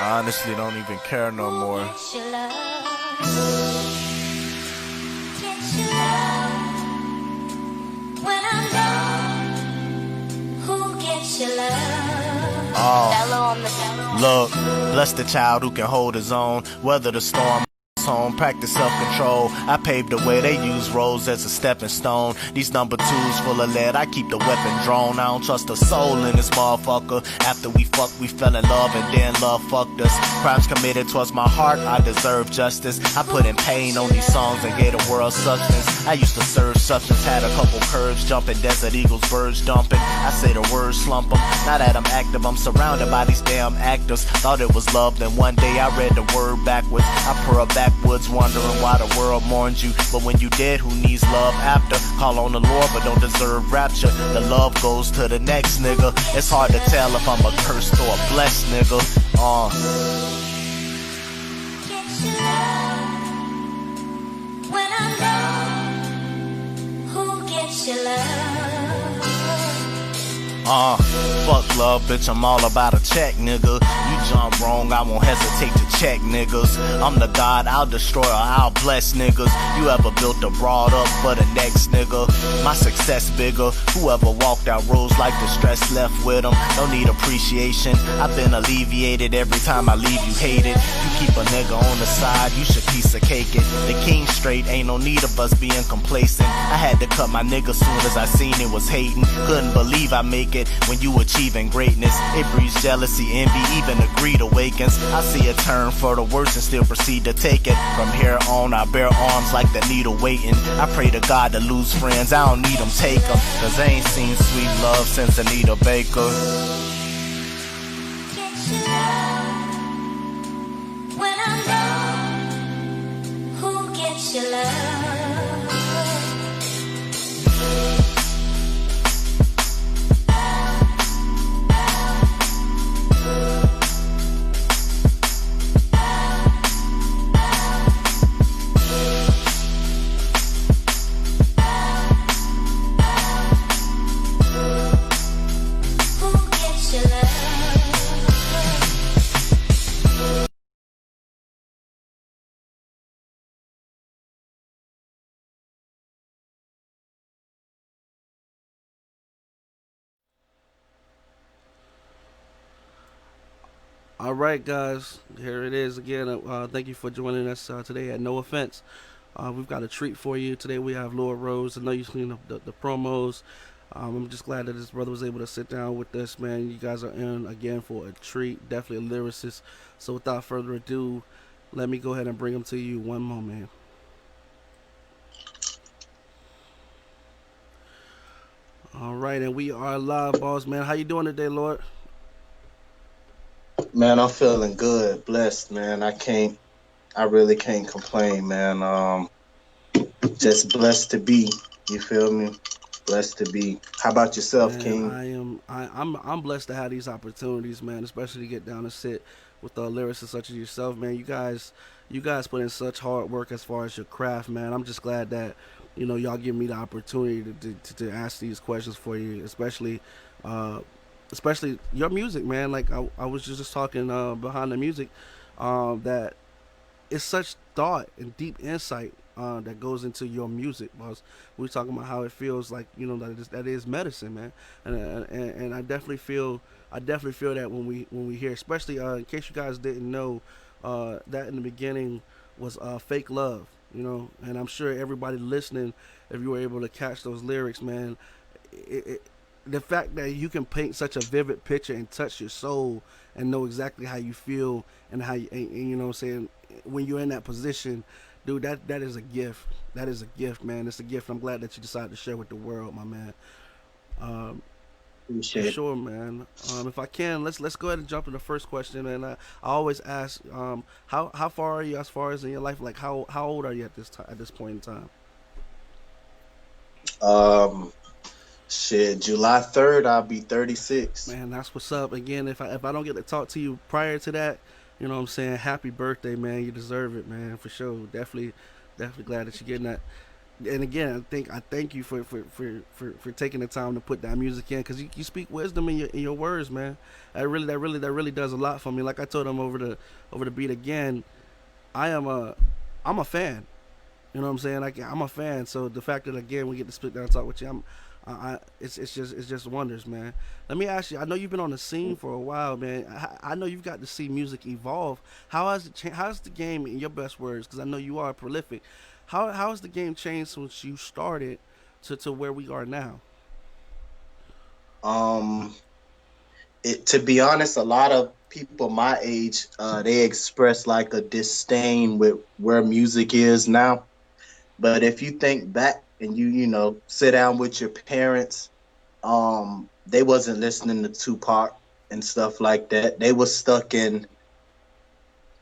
I honestly don't even care no more. Look, bless the child who can hold his own, weather the storm. Home, practice self-control. I paved the way, they use roads as a stepping stone. These number twos full of lead, I keep the weapon drawn. I don't trust a soul in this motherfucker. After we fucked, we fell in love and then love fucked us. Crimes committed towards my heart, I deserve justice. I put in pain on these songs and gave the world substance. I used to serve substance, had a couple curves jumping, desert eagles, birds dumping. I say the words slump them. Now that I'm active, I'm surrounded by these damn actors. Thought it was love, then one day I read the word backwards. I purr backwards, wondering why the world mourns you. But when you dead, who needs love after? Call on the Lord, but don't deserve rapture. The love goes to the next nigga. It's hard to tell if I'm a cursed or a blessed nigga. When I'm gone, who gets your love? Fuck love, bitch, I'm all about a check, nigga. You jump wrong, I won't hesitate to check, niggas. I'm the God, I'll destroy or I'll bless, niggas. You ever built a broad up for the next nigga? My success bigger. Whoever walked out roads like the stress left with them. Don't need appreciation, I've been alleviated. Every time I leave, you hate it. You keep a nigga on the side, you should piece of cake it. The king straight, ain't no need of us being complacent. I had to cut my nigga soon as I seen it was hating. Couldn't believe I make it when you achieving greatness. It breeds jealousy, envy, even the greed awakens. I see a turn for the worse and still proceed to take it. From here on, I bear arms like the needle waiting. I pray to God to lose friends, I don't need them, take them. Cause I ain't seen sweet love since Anita Baker. When I'm gone, who gets your love? All right, guys, here it is again. Thank you for joining us today at No Offense. We've got a treat for you today. We have Lord Rose. I know you've seen the promos. I'm just glad that this brother was able to sit down with us, man. You guys are in again for a treat. Definitely a lyricist. So without further ado, let me go ahead and bring him to you one moment. All right, and we are live, boss man. How you doing today, Lord? Man, I'm feeling good, blessed, man. I really can't complain, man. Just blessed to be. You feel me? Blessed to be. How about yourself, Man, King? I'm blessed to have these opportunities, man. Especially to get down and sit with lyricists such as yourself, man. You guys put in such hard work as far as your craft, man. I'm just glad that y'all give me the opportunity to ask these questions for you, uh, especially your music, man. Like I was just talking behind the music, that it's such thought and deep insight that goes into your music. Because we're talking about how it feels like that is medicine, man. And I definitely feel that when we hear, especially in case you guys didn't know, that in the beginning was fake love. And I'm sure everybody listening, if you were able to catch those lyrics, man, the fact that you can paint such a vivid picture and touch your soul and know exactly how you feel and how and you know what I'm saying, when you're in that position, dude, that is a gift. That is a gift, man. It's a gift. I'm glad that you decided to share with the world, my man. Um, for Appreciate it. sure, man. If I can, let's go ahead and jump to the first question. And I always ask, how far are you as far as in your life? Like how old are you at this time, at this point in time? Um, July 3rd, I'll be 36. Man, that's what's up. Again, if I don't get to talk to you prior to that, you know what I'm saying, happy birthday, man. You deserve it, man, for sure. Definitely glad that you're getting that. and again, I thank you for taking the time to put that music in, because you speak wisdom in your words, man. That really does a lot for me. Like I told him over the beat again, I am a I'm a fan. You know what I'm saying? Like I'm a fan. So the fact that again we get to sit down and talk with you, it's just wonders, man. Let me ask you. I know you've been on the scene for a while, man. I know you've got to see music evolve. How has how's the game, in your best words? Because I know you are prolific. How has the game changed since you started to where we are now? Um, to be honest, a lot of people my age, they express like a disdain with where music is now. But if you think back and you know, sit down with your parents, they wasn't listening to Tupac and stuff like that. They was stuck in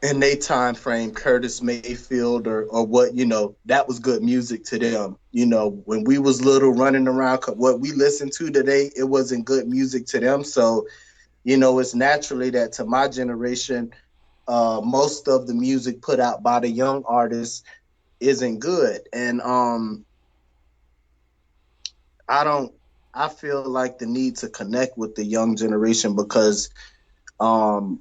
their time frame, Curtis Mayfield or what, you know, that was good music to them. You know, when we was little running around, what we listened to today, it wasn't good music to them. So, you know, it's naturally that to my generation, most of the music put out by the young artists isn't good. And I don't I feel like the need to connect with the young generation because um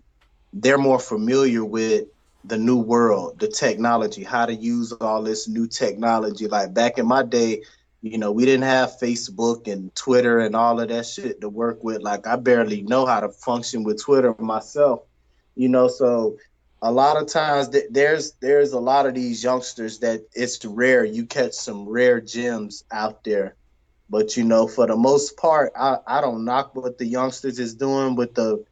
they're more familiar with the new world, the technology, how to use all this new technology. Like back in my day, you know, we didn't have Facebook and Twitter and all of that shit to work with. Like I barely know how to function with Twitter myself, you know. So a lot of times there's a lot of these youngsters that it's rare you catch some rare gems out there. But you know, for the most part, I don't knock what the youngsters is doing with the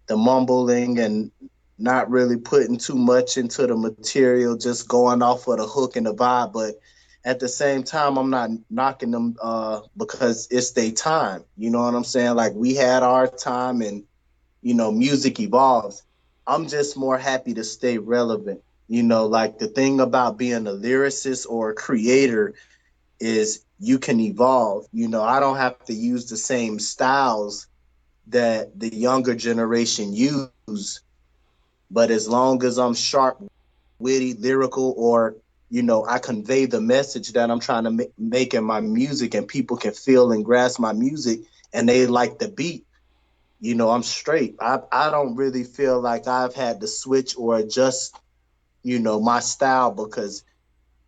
mumbling and not really putting too much into the material, just going off of the hook and the vibe. But at the same time, I'm not knocking them because it's their time. You know what I'm saying? Like we had our time, and you know, music evolves. I'm just more happy to stay relevant. You know, like the thing about being a lyricist or a creator is you can evolve. You know, I don't have to use the same styles that the younger generation use, but as long as I'm sharp, witty, lyrical, or you know, I convey the message that I'm trying to make in my music, and people can feel and grasp my music, and they like the beat. You know, I'm straight. I don't really feel like I've had to switch or adjust, you know, my style because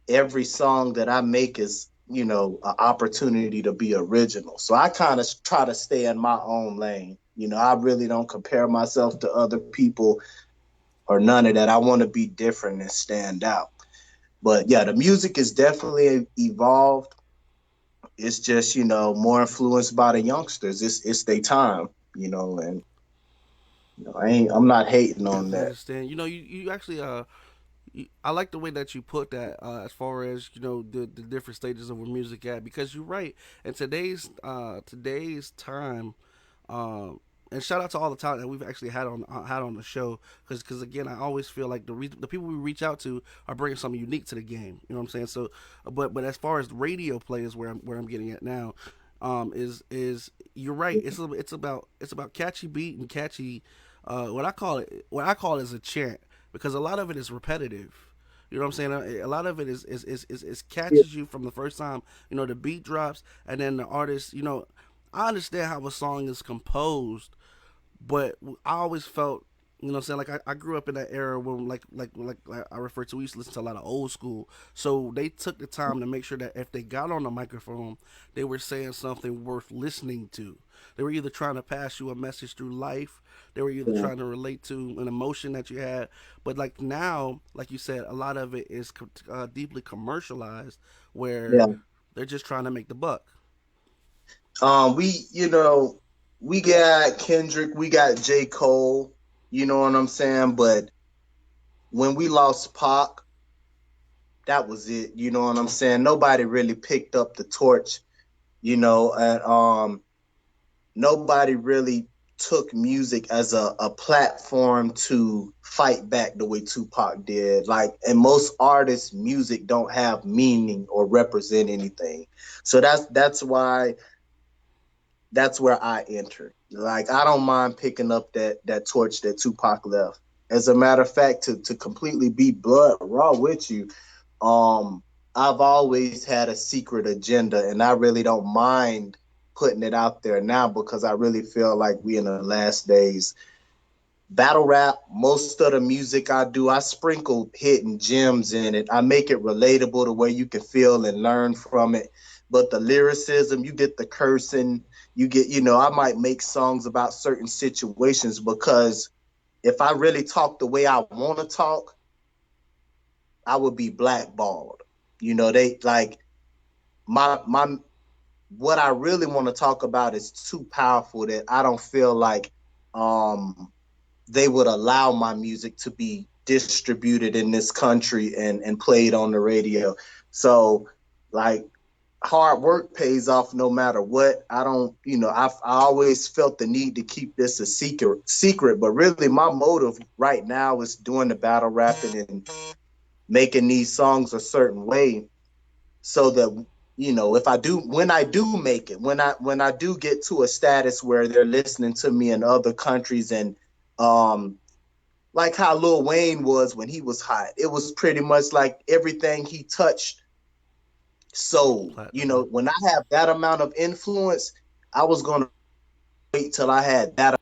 every song that I make is, you know, an opportunity to be original. So I kind of try to stay in my own lane. You know, I really don't compare myself to other people or none of that. I want to be different and stand out. But yeah, the music is definitely evolved. It's just, you know, more influenced by the youngsters. It's their time, you know, and you know, I'm not hating on Definitely that. understand. You know, you actually I like the way that you put that as far as you know the different stages of where music at, because you're right. In today's time, um, and shout out to all the talent that we've actually had on the show, because again, I always feel like the people we reach out to are bringing something unique to the game. You know what I'm saying? So, but as far as radio play is where I'm getting at now, is you're right. It's about catchy beat and catchy, what I call it is a chant, because a lot of it is repetitive. You know what I'm saying? A lot of it is catches you from the first time. You know, the beat drops, and then the artist. You know, I understand how a song is composed, but I always felt, you know what I'm saying, like I grew up in that era when like I refer to, we used to listen to a lot of old school. So they took the time to make sure that if they got on the microphone, they were saying something worth listening to. They were either trying to pass you a message through life, they were either Yeah, trying to relate to an emotion that you had. But like now, like you said, a lot of it is deeply commercialized, where yeah. they're just trying to make the buck. You know, we got Kendrick, we got J. Cole, you know what I'm saying? But when we lost Pac, that was it. You know what I'm saying? Nobody really picked up the torch, you know, and nobody really took music as a platform to fight back the way Tupac did. Like, and most artists' music don't have meaning or represent anything. So that's where I enter. Like I don't mind picking up that torch that Tupac left. As a matter of fact, to completely be blood raw with you, um, I've always had a secret agenda, and I really don't mind putting it out there now because I really feel like we in the last days. Battle rap, most of the music I do, I sprinkle hidden gems in it. I make it relatable to where you can feel and learn from it. But the lyricism, you get the cursing, you get, I might make songs about certain situations because if I really talk the way I want to talk, I would be blackballed. They like my what I really want to talk about is too powerful that I don't feel like they would allow my music to be distributed in this country and played on the radio. So like hard work pays off no matter what. I don't, I always felt the need to keep this a secret, but really my motive right now is doing the battle rapping and making these songs a certain way so that if I do when I do make it, when I do get to a status where they're listening to me in other countries and um like how Lil Wayne was when he was hot. It was pretty much like everything he touched sold. Platinum. When I have that amount of influence, I was gonna wait till I had that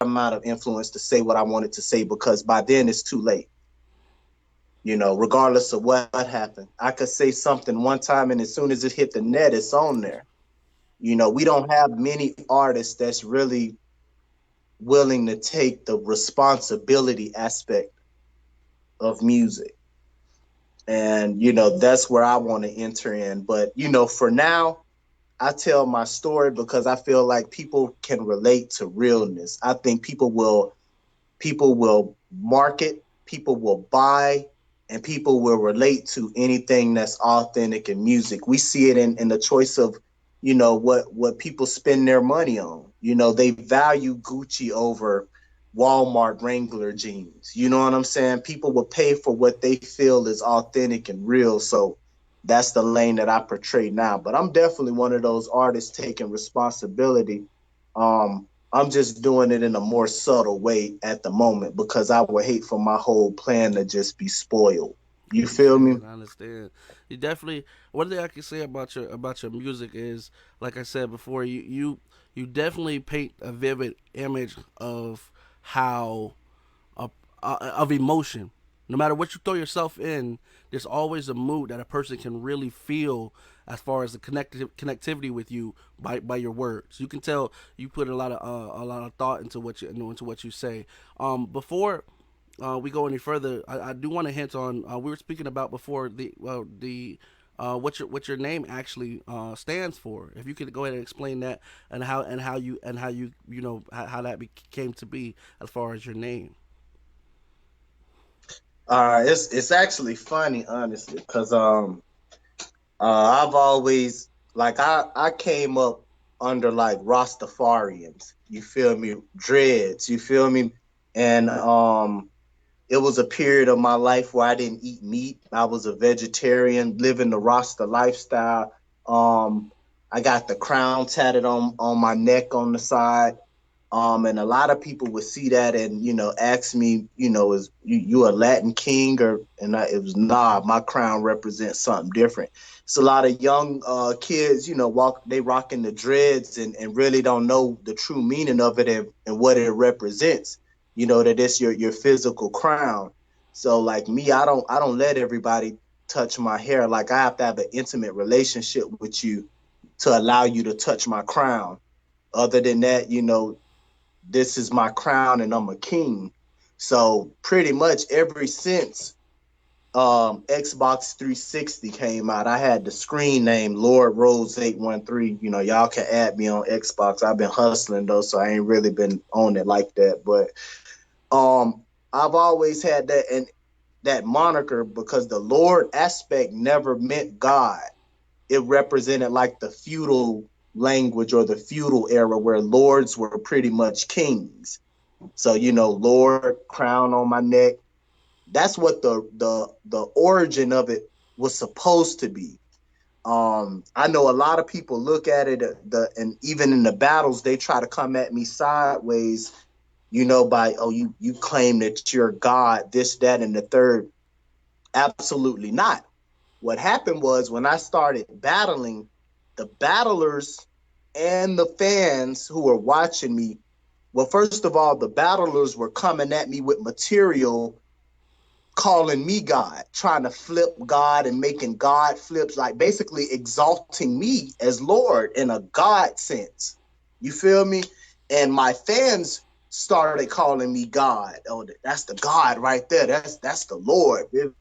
amount of influence to say what I wanted to say because by then it's too late. Regardless of what happened. I could say something one time and as soon as it hit the net, it's on there. We don't have many artists that's really willing to take the responsibility aspect of music. And, that's where I want to enter in. But, for now, I tell my story because I feel like people can relate to realness. I think people will market, people will buy, and people will relate to anything that's authentic in music. We see it in the choice of, what people spend their money on. They value Gucci over Walmart Wrangler jeans. You know what I'm saying? People will pay for what they feel is authentic and real. So that's the lane that I portray now. But I'm definitely one of those artists taking responsibility. I'm just doing it in a more subtle way at the moment because I would hate for my whole plan to just be spoiled. I You feel me? understand. I understand. You definitely. One thing I can say about your music is, like I said before, you definitely paint a vivid image of how of emotion. No matter what you throw yourself in, there's always a mood that a person can really feel as far as the connectivity with you by your words. You can tell you put a lot of thought into what you say. Before we go any further, I do want to hint on we were speaking about before the what your name actually stands for. If you could go ahead and explain that and how you how that came to be as far as your name. It's actually funny, honestly, because I've always like I came up under like Rastafarians. You feel me? Dreads. You feel me? And it was a period of my life where I didn't eat meat. I was a vegetarian, living the Rasta lifestyle. I got the crown tatted on my neck on the side. And a lot of people would see that and ask me, is you a Latin king it was nah, my crown represents something different. It's a lot of young kids, they rocking the dreads and really don't know the true meaning of it and what it represents. That it's your physical crown. So like me, I don't let everybody touch my hair. Like I have to have an intimate relationship with you to allow you to touch my crown. Other than that, this is my crown and I'm a king. So pretty much ever since Xbox 360 came out, I had the screen name Lord Rose 813. Y'all can add me on Xbox. I've been hustling though, so I ain't really been on it like that. But I've always had that moniker because the Lord aspect never meant God. It represented like the feudal language or the feudal era where lords were pretty much kings. So Lord, crown on my neck. That's what the origin of it was supposed to be. I know a lot of people look at it and even in the battles they try to come at me sideways, by you claim that you're God, this, that, and the third. Absolutely not. what happened was when I started battling, the battlers and the fans who were watching me, well, first of all, the battlers were coming at me with material calling me God, trying to flip God and making God flips, like basically exalting me as Lord in a God sense. You feel me? And my fans started calling me God. Oh, that's the God right there. That's the Lord. You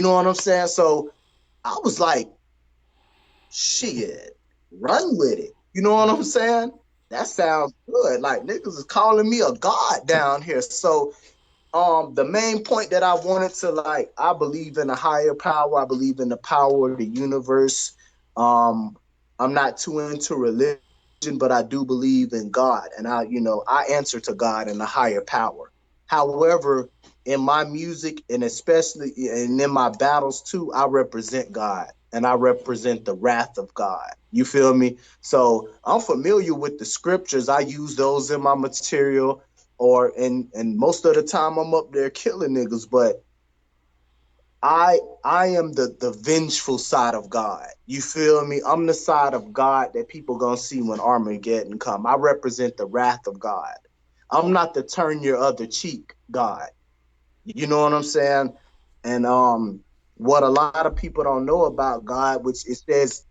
know what I'm saying? So I was like, shit, run with it. You know what I'm saying? That sounds good. Like niggas is calling me a God down here. So the main point that I wanted to, like, I believe in a higher power. I believe in the power of the universe. um I'm not too into religion, but I do believe in God, and I answer to God and a higher power. However, in my music, and especially and in my battles too, I represent God and I represent the wrath of God. You feel me? So I'm familiar with the scriptures. I use those in my material, or and most of the time I'm up there killing niggas, but I am the vengeful side of God. You feel me? I'm the side of God that people gonna see when Armageddon come. I represent the wrath of God. I'm not the turn your other cheek God. You know what I'm saying? And what a lot of people don't know about God, which it says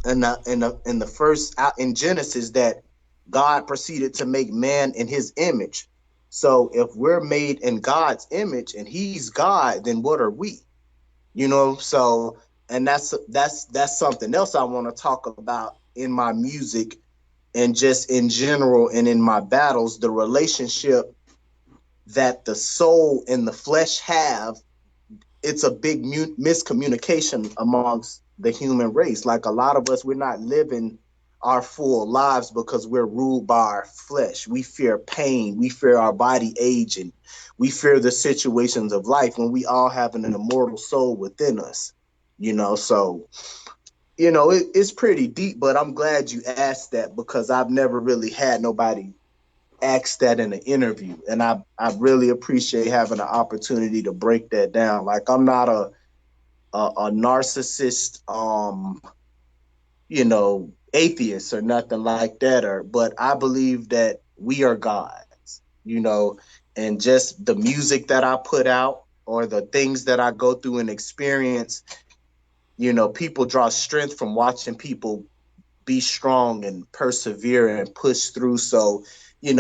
in the first out in Genesis, that God proceeded to make man in his image. So if we're made in God's image and he's God, then what are we? You know, so and that's something else I want to talk about in my music and just in general and in my battles, the relationship that the soul and the flesh have. It's a big miscommunication amongst the human race. Like a lot of us, we're not living our full lives because we're ruled by our flesh. We fear pain. We fear our body aging. We fear the situations of life when we all have an immortal soul within us. So it's pretty deep, but I'm glad you asked that because I've never really had nobody asked that in an interview, and I really appreciate having the opportunity to break that down. Like I'm not a narcissist, atheist or nothing like that, but I believe that we are gods, and just the music that I put out or the things that I go through and experience, people draw strength from watching people be strong and persevere and push through. So, and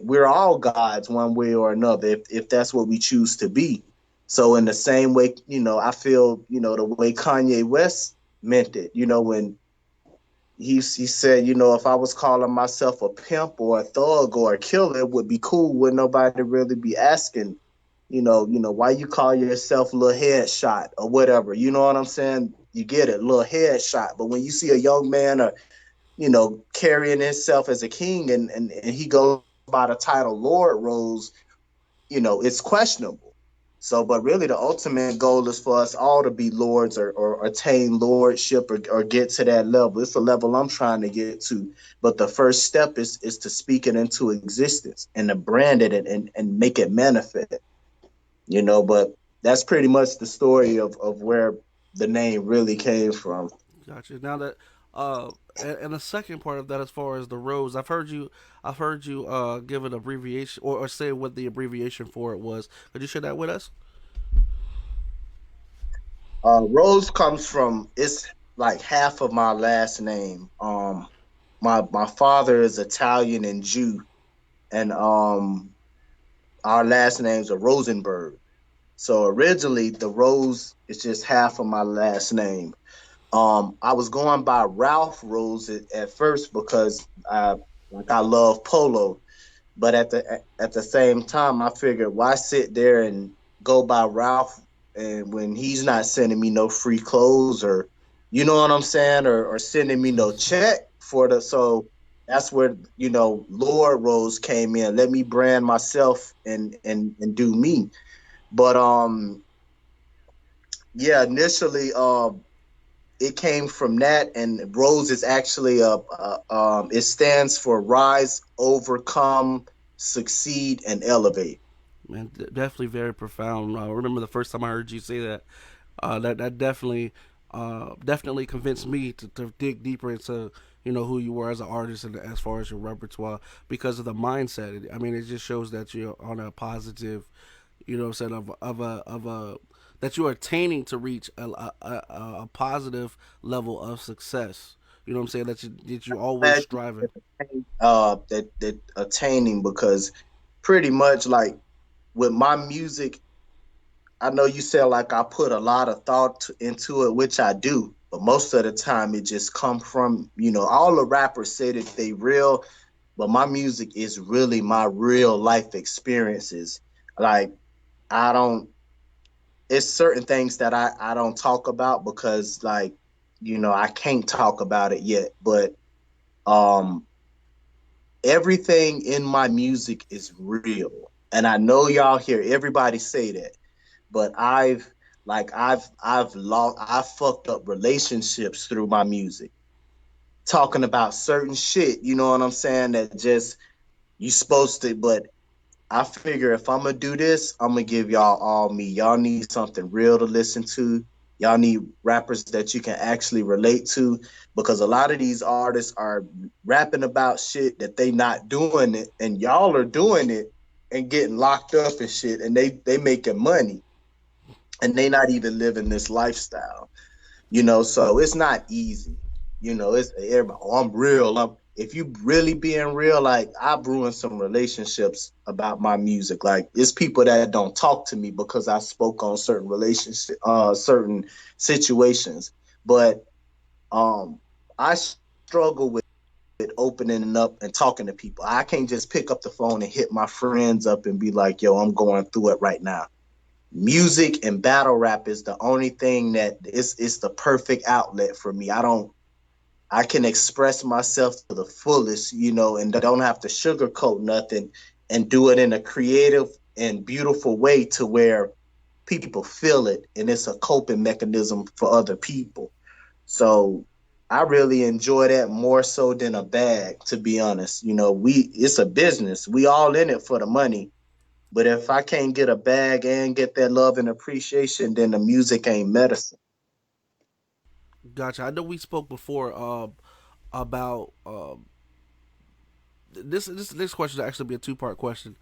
we're all gods one way or another, if that's what we choose to be. So in the same way, I feel, the way Kanye West meant it, when he said, if I was calling myself a pimp or a thug or a killer, it would be cool. Would nobody really be asking, why you call yourself little headshot or whatever? You know what I'm saying? You get it, little headshot. But when you see a young man or carrying himself as a king, and he goes by the title Lord Rose, it's questionable. So, but really the ultimate goal is for us all to be lords or attain lordship or get to that level. It's a level I'm trying to get to. But the first step is to speak it into existence and to brand it and make it manifest. But that's pretty much the story of where the name really came from. Gotcha. Now that and the second part of that, as far as the roads, I've heard you give an abbreviation or say what the abbreviation for it was. Could you share that with us? Rose comes from, it's like half of my last name. My father is Italian and Jew, and our last names are Rosenberg. So originally, the Rose is just half of my last name. I was going by Ralph Rose at first because I love polo, but at the same time, I figured why sit there and go by Ralph, and when he's not sending me no free clothes, or you know what I'm saying, or sending me no check for the. So that's where Lord Rose came in. Let me brand myself and do me. But yeah, initially it came from that, and Rose is actually it stands for rise, overcome, succeed, and elevate. Man, definitely very profound. I remember the first time I heard you say that. That definitely definitely convinced me to dig deeper into who you were as an artist and as far as your repertoire because of the mindset. I mean, it just shows that you're on a positive, what I'm saying, of a that you are attaining to reach a positive level of success. You know what I'm saying? That you always Glad striving. that attaining, because pretty much like with my music, I know you said like I put a lot of thought into it, which I do, but most of the time it just come from, all the rappers say that they real, but my music is really my real life experiences. Like I don't, it's certain things that I don't talk about because like, I can't talk about it yet, but um everything in my music is real. And I know y'all hear everybody say that, but I've fucked up relationships through my music. Talking about certain shit, you know what I'm saying? That just you supposed to, but I figure if I'm gonna do this, I'm gonna give y'all all me. Y'all need something real to listen to. Y'all need rappers that you can actually relate to, because a lot of these artists are rapping about shit that they not doing it, and y'all are doing it and getting locked up and shit, and they making money, and they not even living this lifestyle. So it's not easy. It's everybody, oh, I'm real. If you really being real, like I've ruined some relationships about my music. Like it's people that don't talk to me because I spoke on certain relationship, certain situations. But um, I struggle with opening up and talking to people. I can't just pick up the phone and hit my friends up and be like, "Yo, I'm going through it right now." Music and battle rap is the only thing that is the perfect outlet for me. I can express myself to the fullest, and don't have to sugarcoat nothing, and do it in a creative and beautiful way to where people feel it and it's a coping mechanism for other people. So I really enjoy that more so than a bag, to be honest. It's a business. We all in it for the money. But if I can't get a bag and get that love and appreciation, then the music ain't medicine. Gotcha. I know we spoke before about this next question will actually be a two-part question.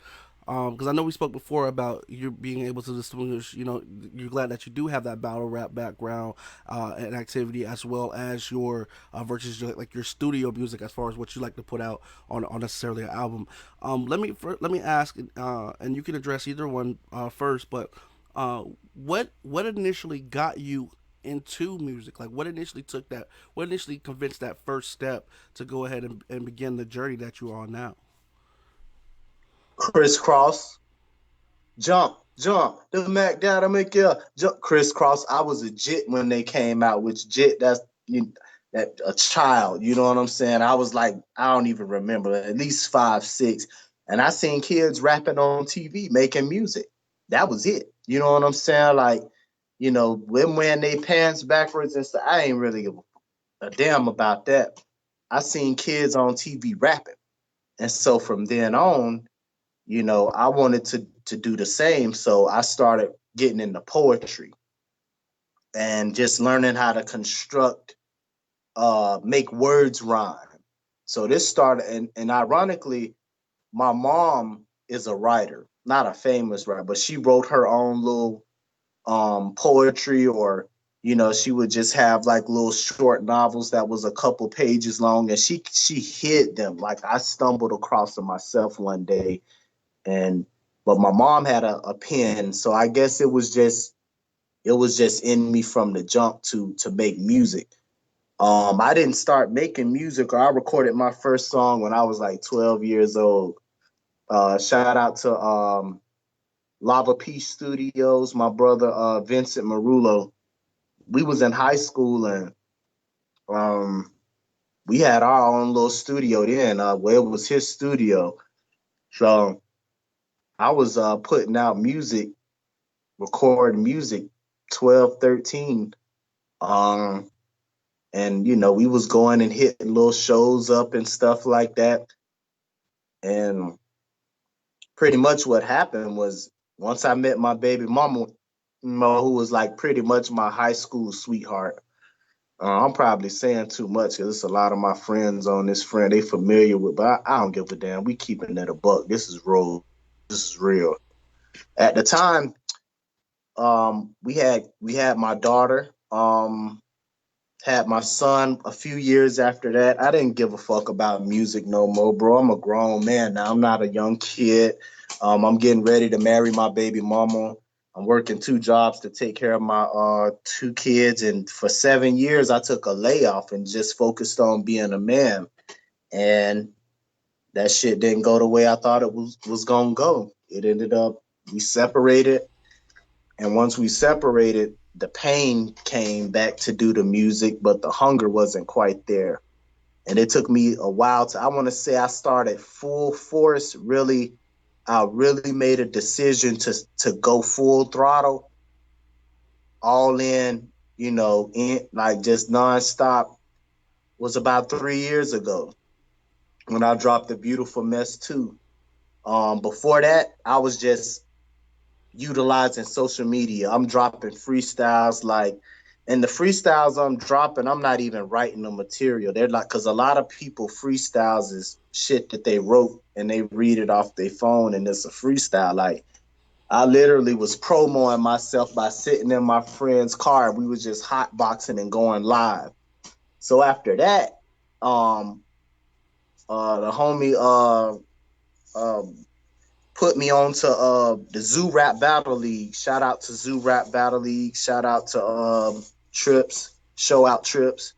Because I know we spoke before about you being able to distinguish, you're glad that you do have that battle rap background and activity, as well as your versus like your studio music, as far as what you like to put out on necessarily an album. Let me ask, and you can address either one first. But what initially got you into music? Like, what initially convinced that first step to go ahead and begin the journey that you are on now? Crisscross, jump, the Mac Data make ya jump. Crisscross. I was a jit when they came out, which jit that's that a child. You know what I'm saying? I was like, I don't even remember, at least 5, 6, and I seen kids rapping on TV, making music. That was it. You know what I'm saying? Like, when wearing their pants backwards and stuff. I ain't really give a damn about that. I seen kids on TV rapping. And so from then on, I wanted to do the same. So I started getting into poetry and just learning how to construct, make words rhyme. So this started, and ironically, my mom is a writer, not a famous writer, but she wrote her own little poetry, or she would just have like little short novels that was a couple pages long, and she hid them. Like I stumbled across them myself one day, and but my mom had a pen, so I guess it was just in me from the jump to make music. I didn't start making music, or I recorded my first song when I was like 12 years old. Shout out to Lava Peace Studios, my brother Vincent Marulo. We was in high school, and um, we had our own little studio then, where it was his studio. So I was putting out music, recording music, 12, 13. Um, and we was going and hitting little shows up and stuff like that. And pretty much what happened was, once I met my baby mama, who was like pretty much my high school sweetheart. I'm probably saying too much because it's a lot of my friends on this friend. They familiar with, but I don't give a damn. We keeping it a buck. This is real. This is real. At the time, we had my daughter, had my son a few years after that. I didn't give a fuck about music no more, bro. I'm a grown man now. I'm not a young kid. I'm getting ready to marry my baby mama. I'm working 2 jobs to take care of my 2 kids, and for 7 years I took a layoff and just focused on being a man. And that shit didn't go the way I thought it was gonna go. It ended up we separated, and once we separated, the pain came back to do the music, but the hunger wasn't quite there. And it took me a while to, I want to say I started full force, really, I really made a decision to go full throttle, all in, in like just nonstop, was about 3 years ago when I dropped The Beautiful Mess 2. Before that, I was just utilizing social media. I'm dropping freestyles and the freestyles I'm dropping, I'm not even writing the material. They're like, because a lot of people freestyles is shit that they wrote and they read it off their phone and it's a freestyle. Like, I literally was promoting myself by sitting in my friend's car. We was just hotboxing and going live. So after that, the homie put me on to the Zoo Rap Battle League. Shout out to Zoo Rap Battle League. Shout out to Trips, Show Out Trips.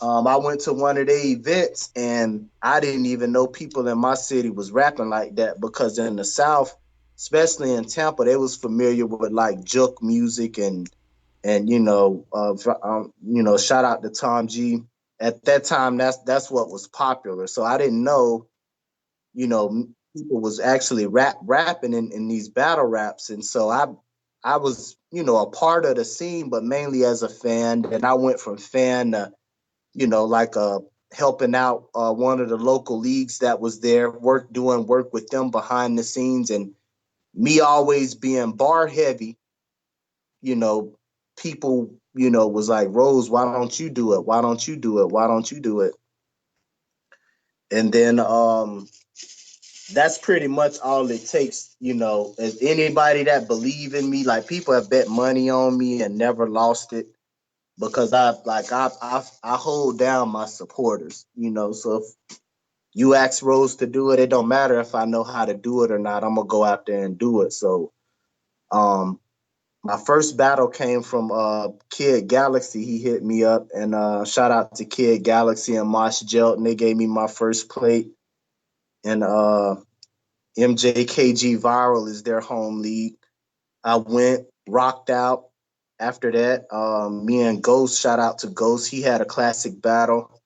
I went to one of their events and I didn't even know people in my city was rapping like that, because in the South, especially in Tampa, they was familiar with like juke music and shout out to Tom G. At that time, that's what was popular. So I didn't know, people was actually rapping in these battle raps. And so I was, a part of the scene, but mainly as a fan. And I went from fan to, helping out one of the local leagues that was there, doing work with them behind the scenes. And me always being bar heavy, people, was like, Rose, why don't you do it? Why don't you do it? Why don't you do it? And then that's pretty much all it takes, as anybody that believe in me, like people have bet money on me and never lost it, because I hold down my supporters, so if you ask Rose to do it, it don't matter if I know how to do it or not, I'm gonna go out there and do it. So my first battle came from Kid Galaxy. He hit me up, and shout out to Kid Galaxy and Mosh Jelton. They gave me my first plate. And MJKG Viral is their home league. I went, rocked out. After that, me and Ghost, shout out to Ghost. He had a classic battle.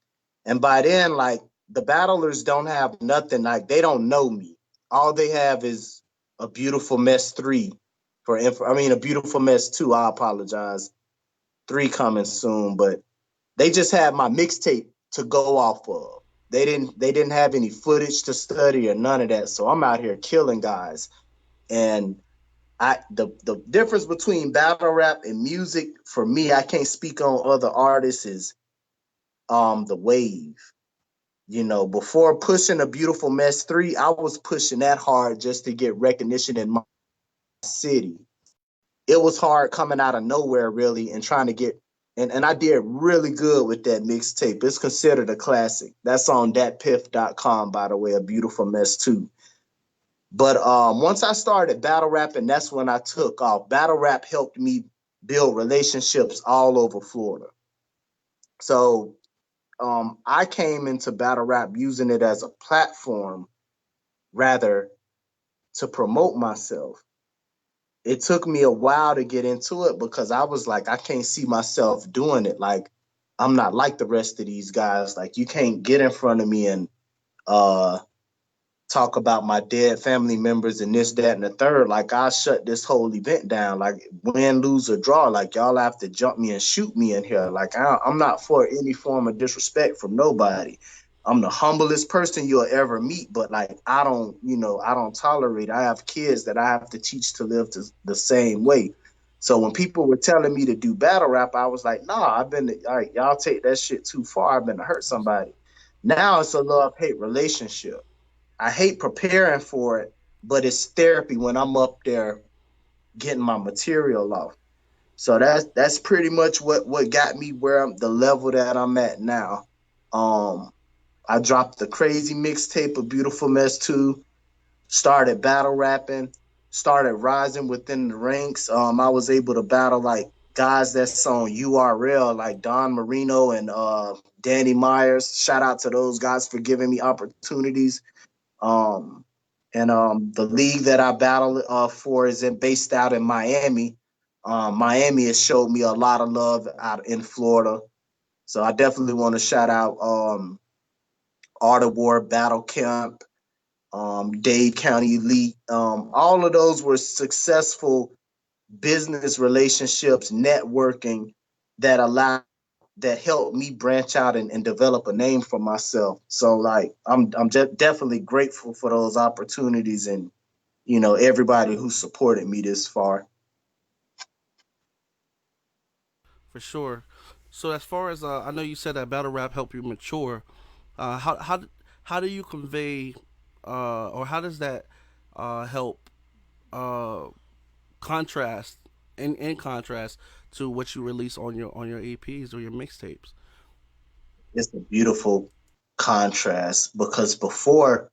And by then, like, the battlers don't have nothing. Like, they don't know me. All they have is A Beautiful Mess 3. A Beautiful Mess 2, I apologize. 3 coming soon. But they just had my mixtape to go off of. They didn't have any footage to study or none of that. So I'm out here killing guys. And the difference between battle rap and music, for me, I can't speak on other artists, is the wave. Before pushing A Beautiful Mess 3, I was pushing that hard just to get recognition in my city. It was hard coming out of nowhere, really, and trying to get, and I did really good with that mixtape. It's considered a classic. That's on datpiff.com, by the way, A Beautiful Mess 2. But once I started battle rapping, that's when I took off. Battle rap helped me build relationships all over Florida. So I came into battle rap using it as a platform rather to promote myself. It took me a while to get into it because I was like, I can't see myself doing it. Like, I'm not like the rest of these guys. Like, you can't get in front of me and talk about my dead family members and this, that, and the third. Like, I shut this whole event down. Like, win, lose, or draw. Like, y'all have to jump me and shoot me in here. Like, I'm not for any form of disrespect from nobody. I'm the humblest person you'll ever meet, but like, I don't tolerate. I have kids that I have to teach to live the same way. So when people were telling me to do battle rap, I was like, nah, all right, y'all take that shit too far. I've been to hurt somebody. Now it's a love-hate relationship. I hate preparing for it, but it's therapy when I'm up there getting my material off. So that's pretty much what got me where the level that I'm at now. Um, I dropped the crazy mixtape of Beautiful Mess 2, started battle rapping, started rising within the ranks. I was able to battle like guys that's on URL like Don Marino and Danny Myers. Shout out to those guys for giving me opportunities. Um, and the league that I battle for is based out in Miami. Miami has showed me a lot of love out in Florida. So I definitely want to shout out Art of War Battle Camp, Dade County Elite. All of those were successful business relationships, networking that helped me branch out and develop a name for myself. So like I'm definitely grateful for those opportunities and everybody who supported me this far. For sure. So as far as I know, you said that battle rap helped you mature. How do you convey, or how does that help uh, contrast in contrast to what you release on your EPs or your mixtapes? It's a beautiful contrast because before,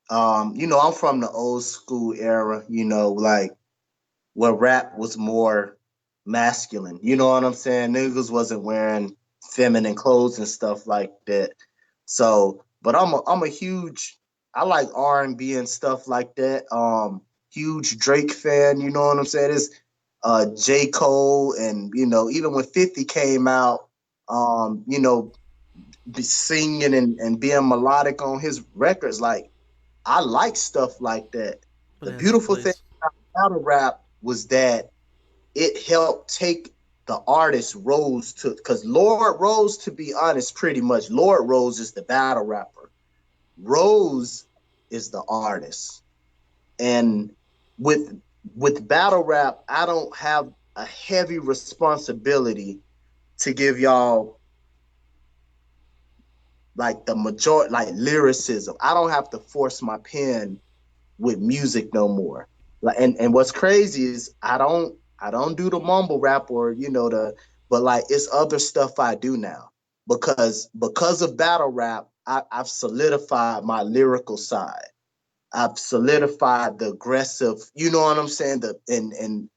I'm from the old school era, like where rap was more masculine. You know what I'm saying? Niggas wasn't wearing feminine clothes and stuff like that. So, but I'm a huge I like R&B and stuff like that. Huge Drake fan, you know what I'm saying? It's J. Cole and even when 50 came out, be singing and being melodic on his records, like I like stuff like that. But The it has its beautiful thing place. about battle rap was that it helped take the artist Rose to, because Lord Rose, to be honest, pretty much Lord Rose is the battle rapper. Rose is the artist. And with with battle rap, I don't have a heavy responsibility to give y'all like the majority like lyricism. I don't have to force my pen with music no more. Like and what's crazy is I don't do the mumble rap or but like it's other stuff I do now because of battle rap I've solidified my lyrical side. I've solidified the aggressive, you know what I'm saying, the and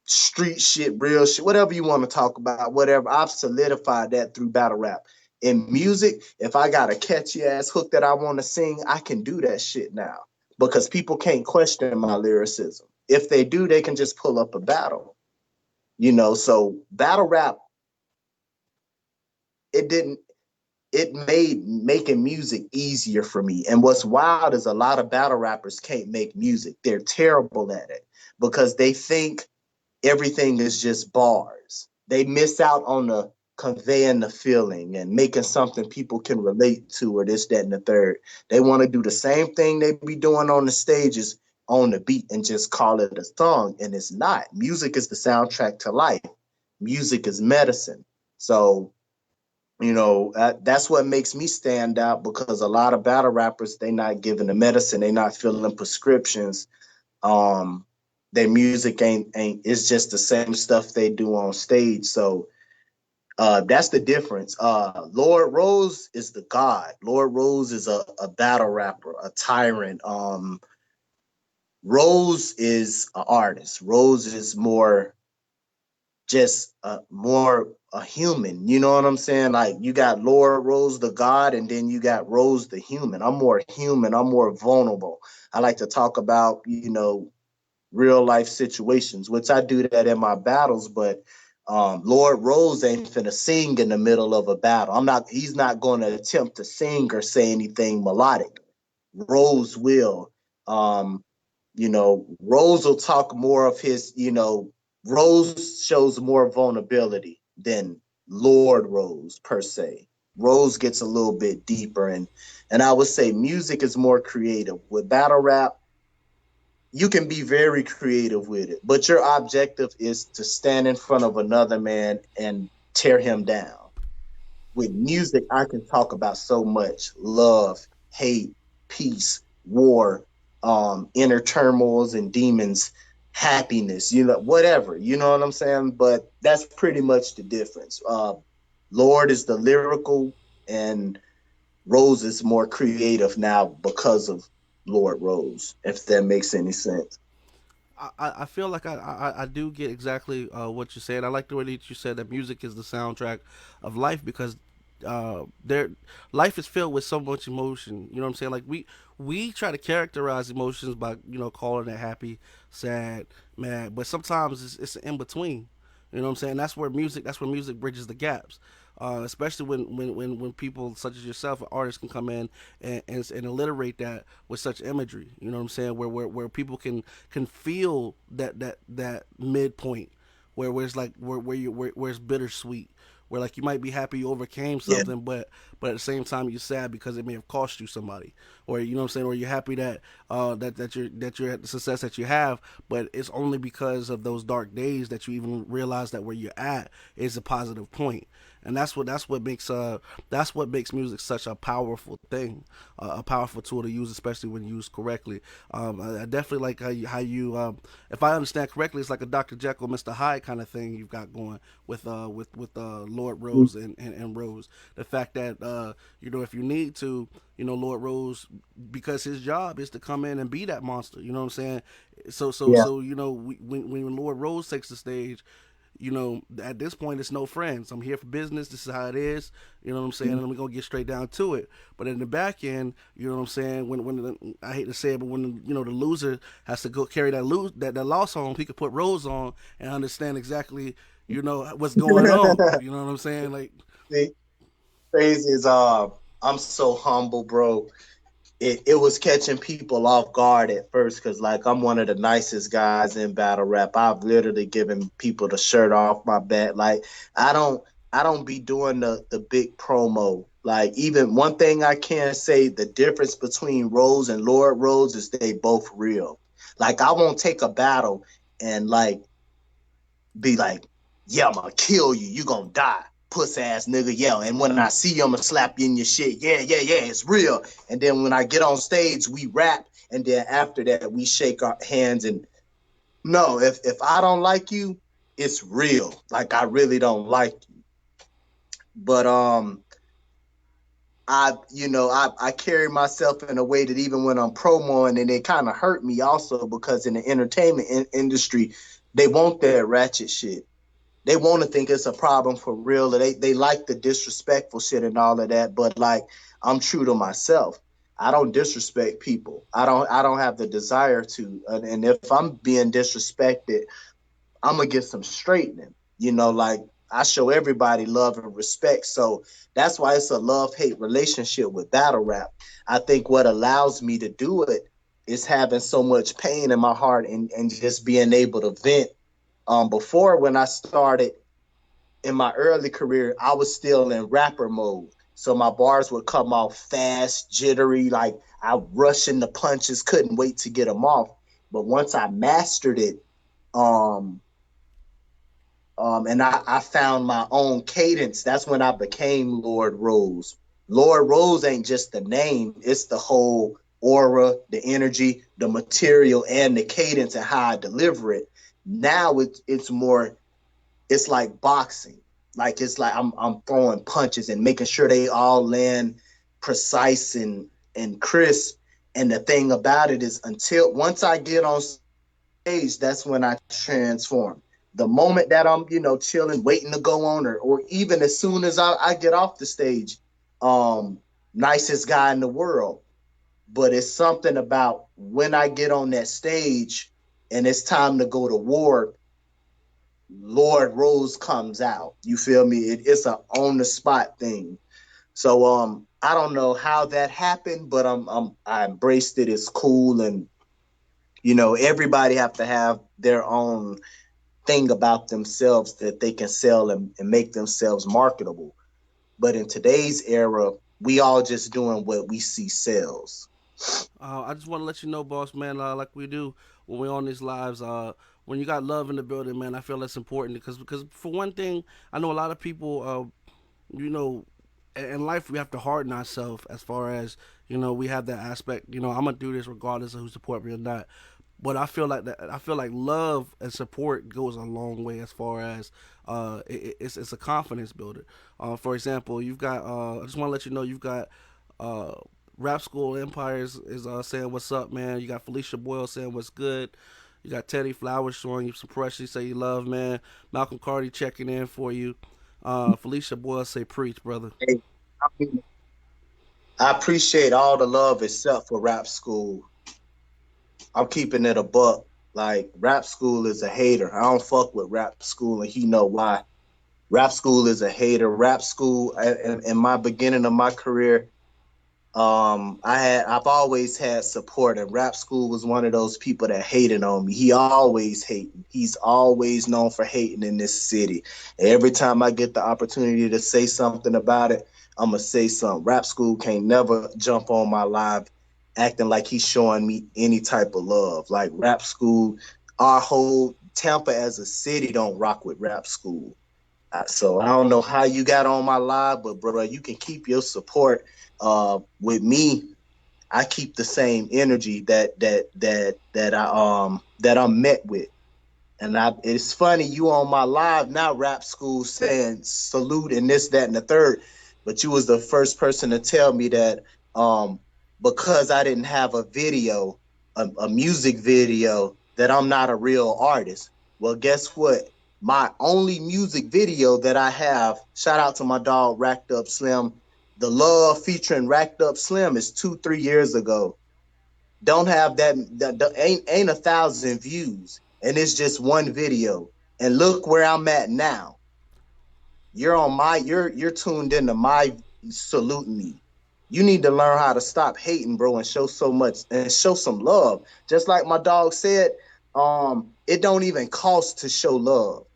street shit, real shit, whatever you want to talk about, whatever. I've solidified that through battle rap. In music, if I got a catchy ass hook that I want to sing, I can do that shit now because people can't question my lyricism. If they do, they can just pull up a battle. So battle rap, it didn't it made making music easier for me. And what's wild is a lot of battle rappers can't make music. They're terrible at it because they think everything is just bars. They miss out on the conveying the feeling and making something people can relate to or this, that, and the third. They want to do the same thing they be doing on the stages on the beat and just call it a song. And it's not. Music is the soundtrack to life. Music is medicine. So, that's what makes me stand out because a lot of battle rappers, they not giving the medicine. They not filling prescriptions. um their music ain't it's just the same stuff they do on stage. So that's the difference. Lord Rose is the god. Lord Rose is a battle rapper, a tyrant. Rose is an artist. Rose is more just more a human. You know what I'm saying? Like you got Lord Rose the god, and then you got Rose the human. I'm more human. I'm more vulnerable. I like to talk about real life situations, which I do that in my battles. But Lord Rose ain't finna sing in the middle of a battle. He's not going to attempt to sing or say anything melodic. Rose will. Um, Rose will talk more of his. Rose shows more vulnerability than Lord Rose per se. Rose gets a little bit deeper, and I would say music is more creative. With battle rap, you can be very creative with it, but your objective is to stand in front of another man and tear him down. With music, I can talk about so much: love, hate, peace, war, inner turmoils and demons, happiness, whatever, you know what I'm saying? But that's pretty much the difference. Lord is the lyrical, and Rose is more creative now because of Lord Rose, if that makes any sense. I feel like I do get exactly what you said. I like the way that you said that music is the soundtrack of life because there life is filled with so much emotion. You know what I'm saying? Like we try to characterize emotions by calling it happy, sad, mad, but sometimes it's in between. You know what I'm saying? That's where music bridges the gaps. Especially when people such as yourself, artists, can come in and alliterate that with such imagery. You know what I'm saying? Where people can feel that midpoint, where it's like where it's bittersweet, where like you might be happy you overcame Yeah. something, but at the same time you're sad because it may have cost you somebody, or you know what I'm saying, or you're happy that you're at the success that you have, but it's only because of those dark days that you even realize that where you're at is a positive point. And that's what makes music such a powerful thing, a powerful tool to use, especially when used correctly. I definitely like how you if I understand correctly, it's like a Dr. Jekyll, Mr. Hyde kind of thing you've got going with Lord Rose and Rose. The fact that if you need to, Lord Rose, because his job is to come in and be that monster. You know what I'm saying? So so Yeah. so when Lord Rose takes the stage, at this point, it's no friends. I'm here for business. This is how it is. You know what I'm saying? And we're gonna get straight down to it. But in the back end, you know what I'm saying? I hate to say it, but when the loser has to go carry that loss home, he could put Rose on and understand exactly what's going on. You know what I'm saying? Like, See, crazy is I'm so humble, bro. It was catching people off guard at first because like I'm one of the nicest guys in battle rap. I've literally given people the shirt off my back. Like I don't I don't be doing the big promo. Like even one thing I can say, the difference between Rose and Lord Rose is they both real. Like I won't take a battle and like be like, yeah, I'm gonna kill you. You gonna die, puss ass nigga. Yeah. And when I see you, I'm gonna slap you in your shit. Yeah, yeah, yeah. It's real. And then when I get on stage, we rap. And then after that, we shake our hands. And no, if I don't like you, it's real. Like I really don't like you. But I carry myself in a way that even when I'm promoing, and it kind of hurt me also because in the entertainment industry, they want that ratchet shit. They want to think it's a problem for real. They like the disrespectful shit and all of that. But like I'm true to myself. I don't disrespect people. I don't have the desire to. And if I'm being disrespected, I'm gonna get some straightening. Like I show everybody love and respect. So that's why it's a love-hate relationship with battle rap. I think what allows me to do it is having so much pain in my heart and just being able to vent. Before when I started in my early career, I was still in rapper mode. So my bars would come off fast, jittery, like I rushing the punches, couldn't wait to get them off. But once I mastered it, um, and I found my own cadence. That's when I became Lord Rose. Lord Rose ain't just the name; it's the whole aura, the energy, the material, and the cadence and how I deliver it. Now it's more. It's like boxing. Like it's like I'm throwing punches and making sure they all land precise and crisp. And the thing about it is, until once I get on stage, that's when I transform. The moment that I'm, chilling, waiting to go on, or even as soon as I get off the stage, um, nicest guy in the world. But it's something about when I get on that stage and it's time to go to war, Lord Rose comes out. You feel me? It's a on the spot thing. So I don't know how that happened, but I embraced it. It's cool, and everybody have to have their own thing about themselves that they can sell and make themselves marketable. But in today's era, we all just doing what we see sells. I just want to let you know, boss man, like we do. when we're on these lives. When you got love in the building, man, I feel that's important because for one thing, I know a lot of people, you know, in life we have to harden ourselves as far as we have that aspect. I'm gonna do this regardless of who support me or not. But I feel like that. I feel like love and support goes a long way as far as it's a confidence builder. For example, you've got. I just want to let you know you've got. Uh, Rap School Empires is saying what's up, man. You got Felicia Boyle saying what's good. You got Teddy Flowers showing you some pressure. Say you love, man. Malcolm Carty checking in for you. Felicia Boyle say preach, brother. Hey, I mean, I appreciate all the love except for Rap School. I'm keeping it a buck. Like Rap School is a hater. I don't fuck with Rap School, and he know why. Rap School is a hater. Rap School, in my beginning of my career, I've always had support, and Rap School was one of those people that hated on me. He always hating. He's always known for hating in this city. Every time I get the opportunity to say something about it, I'm gonna say something. Rap School can't never jump on my live acting like he's showing me any type of love. Like Rap School, our whole Tampa as a city don't rock with Rap School. So I don't know how you got on my live, but bro, you can keep your support. With me, I keep the same energy that I'm met with. And it's funny, you on my live now, Rap School, saying salute and this, that, and the third. But you was the first person to tell me that because I didn't have a video, a music video, that I'm not a real artist. Well, guess what? My only music video that I have, shout out to my dog Racked Up Slim. The Love featuring Racked Up Slim is 2-3 years ago. Don't have that ain't 1,000 views, and it's just one video. And look where I'm at now. You're tuned into my saluting me. You need to learn how to stop hating, bro, and show some love. Just like my dog said, it don't even cost to show love.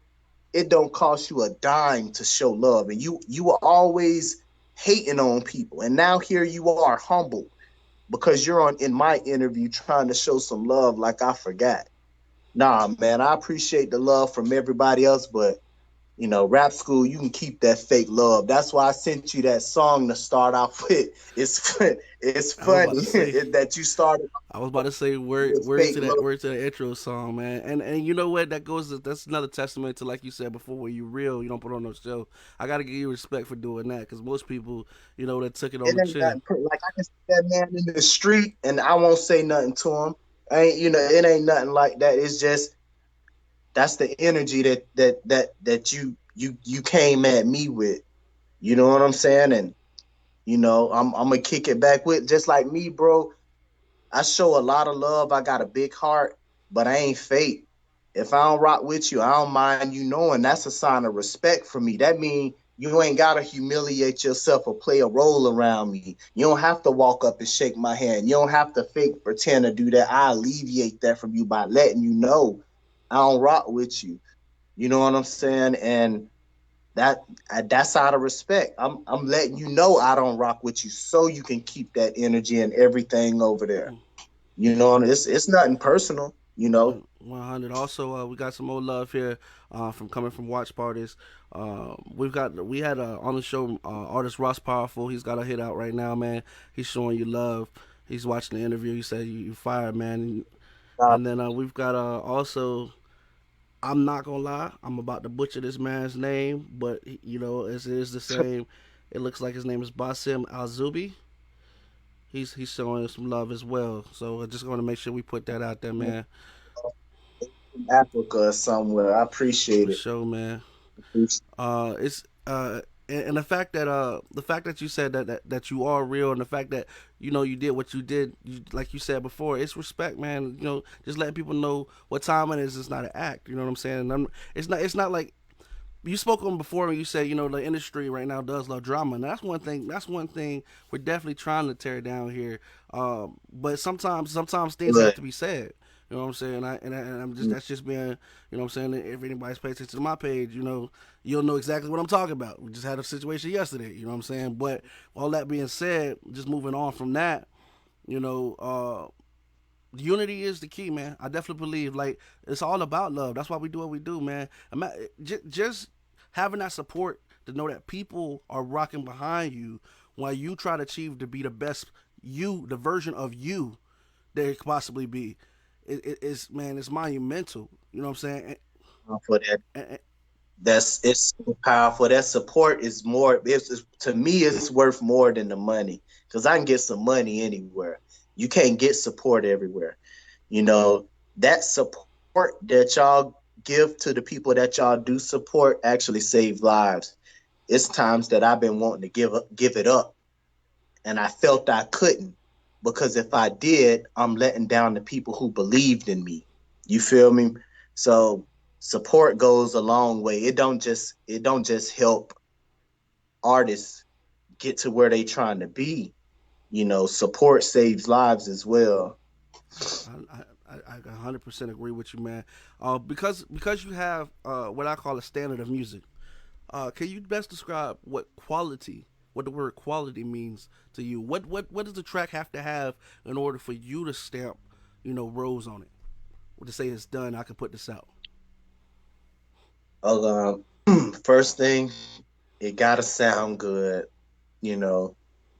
It don't cost you a dime to show love, and you are always hating on people, and now here you are humble because you're on in my interview trying to show some love like I forgot. Nah, man, I appreciate the love from everybody else, but Rap School, you can keep that fake love. That's why I sent you that song to start off with. It's funny that you started I was about to say with fake love. word to the intro song, man. And you know what? That's another testament to, like you said before, where you real, you don't put on no show. I gotta give you respect for doing that because most people, that took it on It the ain't chin. nothing. Like I can see that man in the street, and I won't say nothing to him. It ain't nothing like that. It's just that's the energy that you came at me with. You know what I'm saying? And I'm gonna kick it back with just like me, bro. I show a lot of love. I got a big heart, but I ain't fake. If I don't rock with you, I don't mind you knowing that's a sign of respect for me. That means you ain't gotta humiliate yourself or play a role around me. You don't have to walk up and shake my hand. You don't have to fake pretend to do that. I alleviate that from you by letting you know I don't rock with you. You know what I'm saying? And that's out of respect. I'm letting you know I don't rock with you, so you can keep that energy and everything over there. It's nothing personal. 100. Also, we got some more love here from coming from watch parties. We had on the show artist Ross Powerful. He's got a hit out right now, man. He's showing you love. He's watching the interview. He said you fired, man. Uh, And then we've got also. I'm not gonna lie. I'm about to butcher this man's name, but it is the same. It looks like his name is Basim Alzubi. He's showing us some love as well. So I just want to make sure we put that out there, man. from Africa or somewhere. I For appreciate it. sure, man. Appreciate It's and the fact that you said that you are real, and the fact that you did what you did, like you said before, it's respect, man. Just letting people know what time it is. It's not an act. You know what I'm saying? It's not like you spoke on before when you said the industry right now does love drama, and that's one thing. That's one thing we're definitely trying to tear down here. But sometimes things have it. to be said. You know what I'm saying? I'm just that's just being, what I'm saying. If anybody's paying attention to my page, you'll know exactly what I'm talking about. We just had a situation yesterday. You know what I'm saying? But all that being said, just moving on from that, you know, Unity is the key, man. I definitely believe like it's all about love. That's why we do what we do, man. Just having that support to know that people are rocking behind you while you try to achieve to be the best you, the version of you that it could possibly be. It's man, it's monumental. You know what I'm saying? For that, And it's so powerful. That support is more. To me, it's worth more than the money because I can get some money anywhere. You can't get support everywhere. You know that support that y'all give to the people that y'all do support actually save lives. It's times that I've been wanting to give it up, and I felt I couldn't because if I did, I'm letting down the people who believed in me. You feel me? So support goes a long way. It don't just help artists get to where they trying to be. Support saves lives as well. I 100% agree with you, man. Because you have what I call a standard of music. Can you best describe what the word quality means to you? What does the track have to have in order for you to stamp, rose on it, or to say it's done? I can put this out. First thing, it gotta sound good. You know,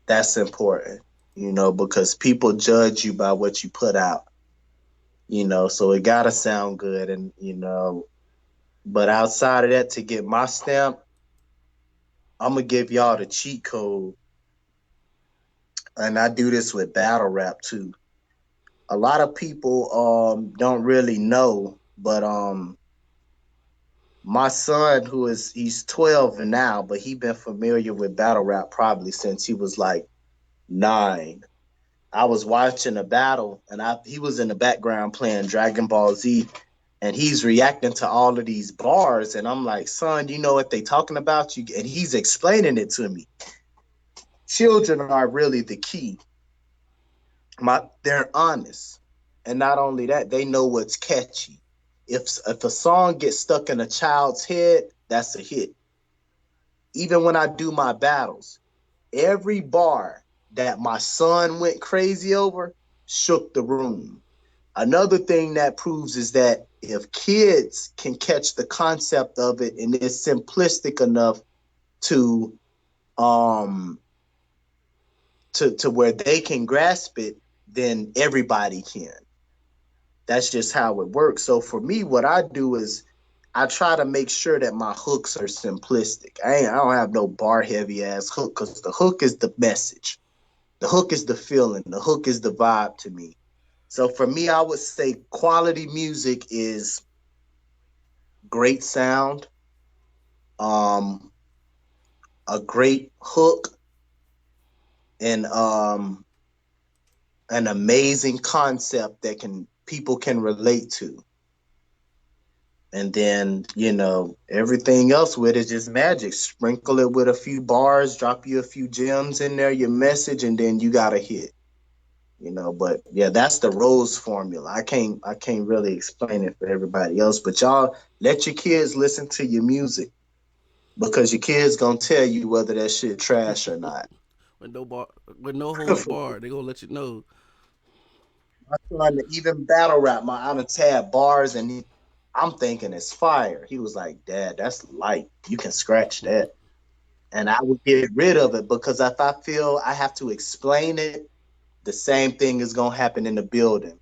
that's important. Because people judge you by what you put out. So it gotta sound good, and but outside of that, to get my stamp, I'm gonna give y'all the cheat code, and I do this with battle rap too. A lot of people don't really know, but my son, he's 12 now, but he been familiar with battle rap probably since he was like 9. I was watching a battle, and he was in the background playing Dragon Ball Z, and he's reacting to all of these bars, and I'm like, son, you know what they talking about? And he's explaining it to me. Children are really the key. They're honest, and not only that, they know what's catchy. If a song gets stuck in a child's head, that's a hit. Even when I do my battles, every bar that my son went crazy over shook the room. Another thing that proves is that if kids can catch the concept of it and it's simplistic enough to um to where they can grasp it, then everybody can. That's just how it works. So for me, what I do is I try to make sure that my hooks are simplistic. I don't have no bar heavy ass hook because the hook is the message. The hook is the feeling. The hook is the vibe to me. So for me, I would say quality music is great sound, um, a great hook, and an amazing concept that people can relate to. And then, everything else with it is just magic. Sprinkle it with a few bars, drop you a few gems in there, your message, and then you got a hit. But yeah, that's the Rose formula. I can't really explain it for everybody else, but y'all let your kids listen to your music because your kids gonna tell you whether that shit trash or not. With no bar, with no holds bar, they gonna let you know. My son, even battle rap, I done had bars and I'm thinking it's fire. He was like, Dad, that's light. You can scratch that. And I would get rid of it because if I feel I have to explain it, the same thing is gonna happen in the building.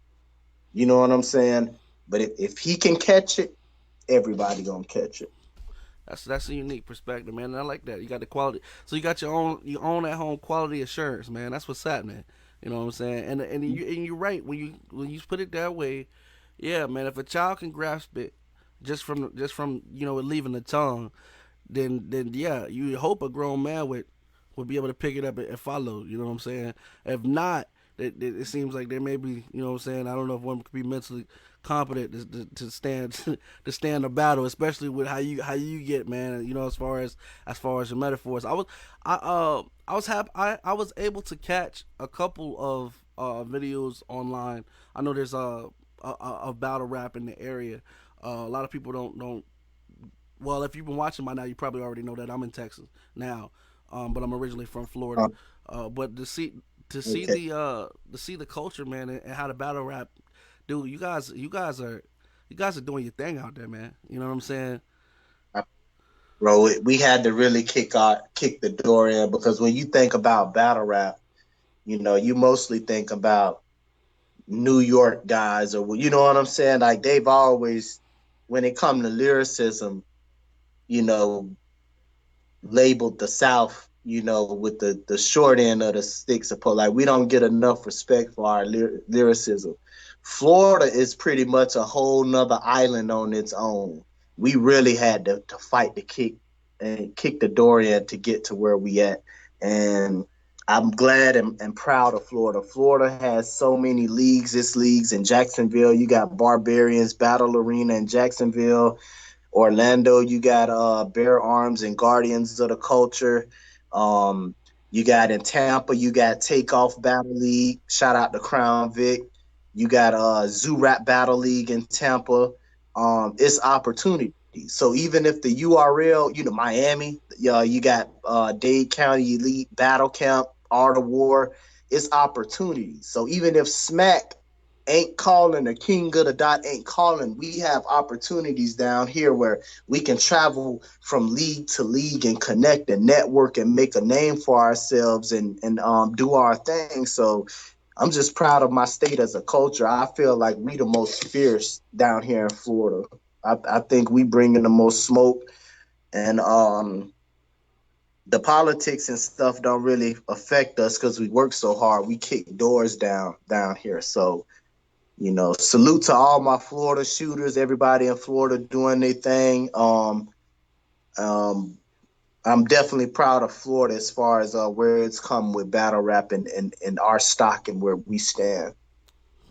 You know what I'm saying? But if he can catch it, everybody gonna catch it. That's a unique perspective, man. And I like that. You got the quality, so you got your own at home quality assurance, man. That's what's happening. You know what I'm saying? And you're right when you put it that way. Yeah, man. If a child can grasp it just from it leaving the tongue, then yeah, you hope a grown man would be able to pick it up and follow. You know what I'm saying? If not, it seems like there may be. You know what I'm saying? I don't know if one could be mentally competent to stand to stand a battle, especially with how you get, man. As far as your metaphors. I was able to catch a couple of videos online. I know there's a battle rap in the area. A lot of people don't. Well, if you've been watching by now, you probably already know that I'm in Texas now, but I'm originally from Florida. But to see Okay. the culture, man, and how the battle rap dude, you guys are doing your thing out there, man. You know what I'm saying? Bro, we had to really kick the door in because when you think about battle rap, you mostly think about New York guys, or you know what I'm saying? Like they've always, when it come to lyricism, you know, labeled the South, with the short end of the stick support. Like we don't get enough respect for our lyricism. Florida is pretty much a whole nother island on its own. We really had to fight to kick the door in to get to where we at. And I'm glad and proud of Florida. Florida has so many leagues. It's leagues in Jacksonville. You got Barbarians Battle Arena in Jacksonville. Orlando, you got Bear Arms and Guardians of the Culture. Um, you got in Tampa, you got Takeoff Battle League. Shout out to Crown Vic. You got Zoo Rap Battle League in Tampa. It's opportunity. So even if the URL, Miami, you got Dade County Elite Battle Camp, Art of War, it's opportunity. So even if Smack ain't calling, the king of the dot ain't calling, we have opportunities down here where we can travel from league to league and connect and network and make a name for ourselves and do our thing. So I'm just proud of my state as a culture. I feel like we the most fierce down here in Florida. I think we bring in the most smoke, and the politics and stuff don't really affect us because we work so hard. We kick doors down here. So salute to all my Florida shooters, everybody in Florida doing their thing. I'm definitely proud of Florida as far as where it's come with battle rap and our stock and where we stand.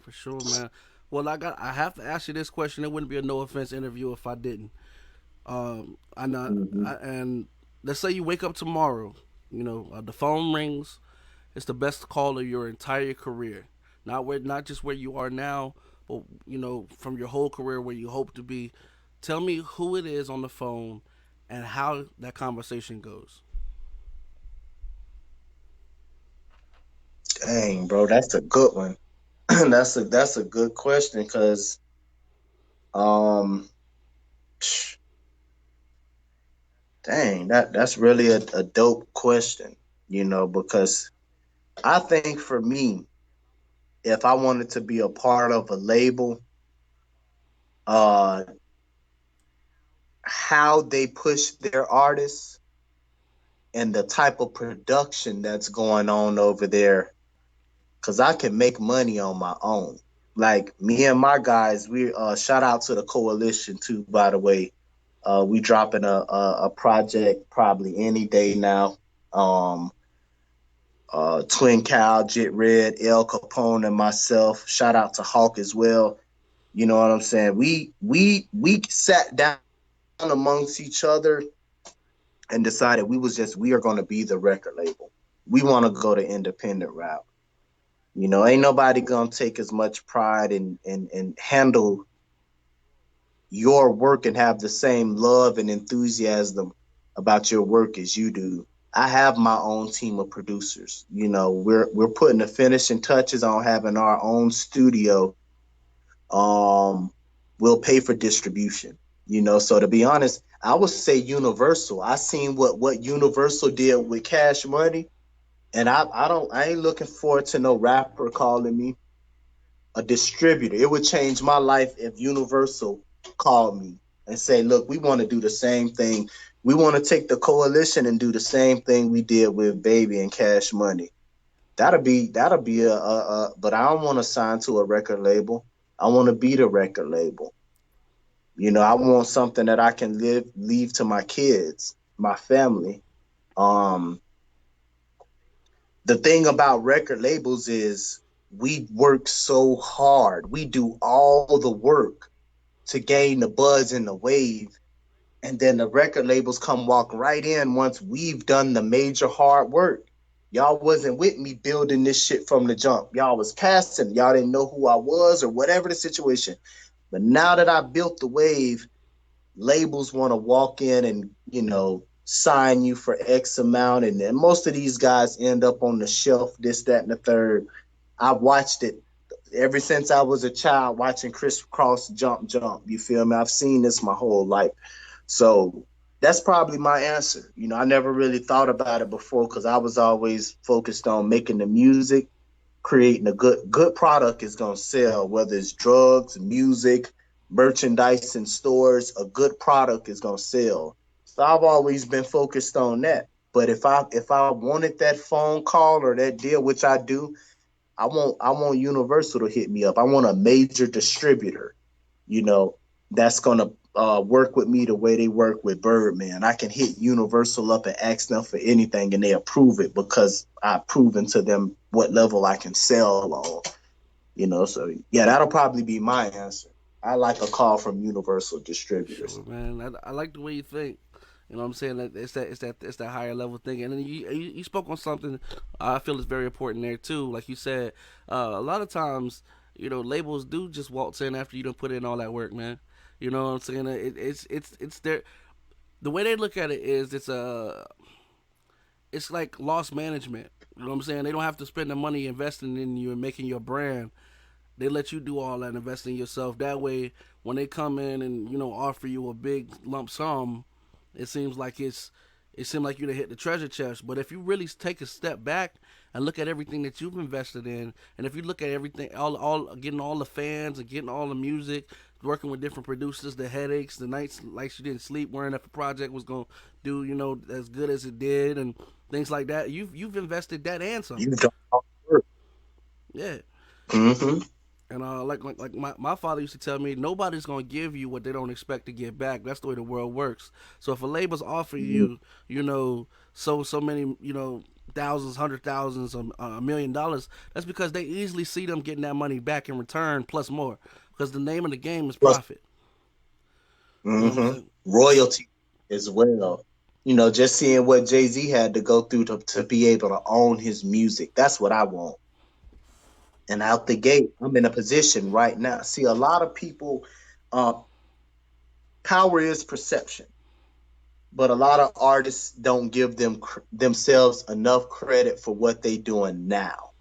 For sure, man. Well, I have to ask you this question. It wouldn't be a no offense interview if I didn't. I not Mm-hmm. and let's say you wake up tomorrow. The phone rings. It's the best call of your entire career. Not just where you are now, but from your whole career where you hope to be. Tell me who it is on the phone and how that conversation goes. Dang, bro, that's a good one. That's a good question because um, dang, that's really a dope question. Because I think for me, if I wanted to be a part of a label, uh, how they push their artists and the type of production that's going on over there, because I can make money on my own. Like me and my guys, we shout out to the coalition too, by the way. We dropping a project probably any day now. Um, Twin Cow, Jit Red, El Capone, and myself. Shout out to Hawk as well. You know what I'm saying? We sat down amongst each other and decided we are going to be the record label. We want to go the independent route. Ain't nobody gonna take as much pride and handle your work and have the same love and enthusiasm about your work as you do. I have my own team of producers. We're putting the finishing touches on having our own studio. Um, we'll pay for distribution. So to be honest, I would say Universal. I seen what Universal did with Cash Money, and I ain't looking forward to no rapper calling me a distributor. It would change my life if Universal called me and say, "Look, we want to do the same thing. We want to take the coalition and do the same thing we did with Baby and Cash Money." That'll be but I don't want to sign to a record label. I want to be the record label. I want something that I can leave to my kids, my family. Um, the thing about record labels is we work so hard. We do all the work to gain the buzz and the wave. And then the record labels come walk right in once we've done the major hard work. Y'all wasn't with me building this shit from the jump. Y'all was passing. Y'all didn't know who I was or whatever the situation. But now that I built the wave, labels want to walk in and, sign you for X amount. And then most of these guys end up on the shelf, this, that, and the third. I've watched it. ever since I was a child watching Chris Cross jump. You feel me? I've seen this my whole life. So that's probably my answer. You know, I never really thought about it before because I was always focused on making the music, creating a good product is gonna sell, whether it's drugs, music, merchandise in stores, a good product is gonna sell. So I've always been focused on that. But if I wanted that phone call or that deal, which I do, I want Universal to hit me up. I want a major distributor, you know, that's gonna work with me the way they work with Birdman. I can hit Universal up and ask them for anything, and they approve it because I've proven to them what level I can sell on. You know, so yeah, that'll probably be my answer. I like a call from Universal distributors. Sure, man. I like the way you think. You know what I'm saying? That it's that higher level thing. And then you spoke on something I feel is very important there too. Like you said, a lot of times, labels do just waltz in after you don't put in all that work, man. You know what I'm saying? It's their the way they look at it is it's like loss management. You know what I'm saying? They don't have to spend the money investing in you and making your brand. They let you do all that, invest in yourself. That way, when they come in and offer you a big lump sum, it seems like it seems like you to hit the treasure chest. But if you really take a step back and look at everything that you've invested in, and if you look at everything, all getting all the fans and getting all the music, working with different producers, the headaches, the nights like you didn't sleep, worrying if the project was gonna do as good as it did, and things like that. You've invested that and some. You've done all the work. Yeah. Mm-hmm. And like my father used to tell me, nobody's gonna give you what they don't expect to get back. That's the way the world works. So if a label's offering you, so many, thousands, hundred thousands, $1 million, that's because they easily see them getting that money back in return plus more. Because the name of the game is profit. You know what I'm Mm-hmm. saying? Royalty as well. You know, just seeing what Jay-Z had to go through to be able to own his music. That's what I want. And out the gate, I'm in a position right now. See, a lot of people, uh, power is perception, but a lot of artists don't give themselves enough credit for what they doing now.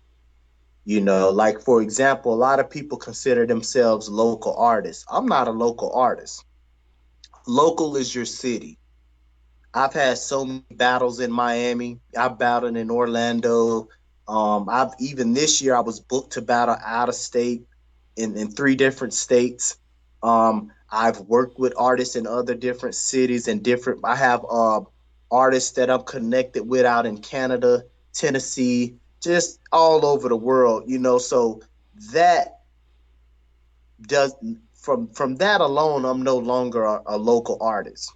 You know, like for example, a lot of people consider themselves local artists. I'm not a local artist. Local is your city. I've had so many battles in Miami. I've battled in Orlando. I've even this year I was booked to battle out of state in three different states. I've worked with artists in other different cities and different. I have artists that I'm connected with out in Canada, Tennessee, just all over the world. You know, so that does from that alone, I'm no longer a local artist.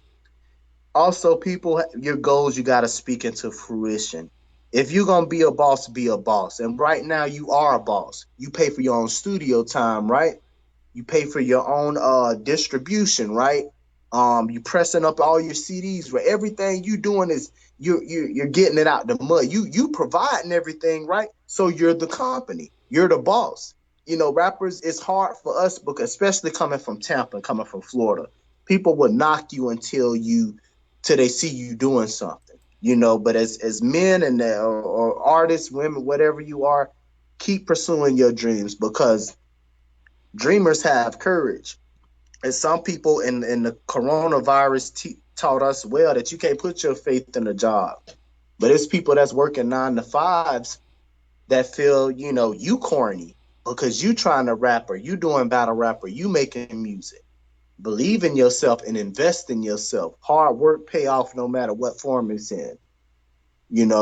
Also, people, your goals, you got to speak into fruition. If you're going to be a boss, be a boss. And right now, you are a boss. You pay for your own studio time, right? You pay for your own distribution, right? You pressing up all your CDs, right? Everything you doing is you're getting it out the mud. You providing everything, right? So you're the company. You're the boss. You know, rappers, it's hard for us because especially coming from Tampa and coming from Florida, people would knock you till they see you doing something. You know, but as men and or artists, women, whatever you are, keep pursuing your dreams because dreamers have courage. And some people in the coronavirus taught us well that you can't put your faith in a job. But it's people that's working 9 to 5s that feel, you corny because you trying to rap or you doing battle rap or you making music. Believe in yourself and invest in yourself. Hard work pay off no matter what form it's in.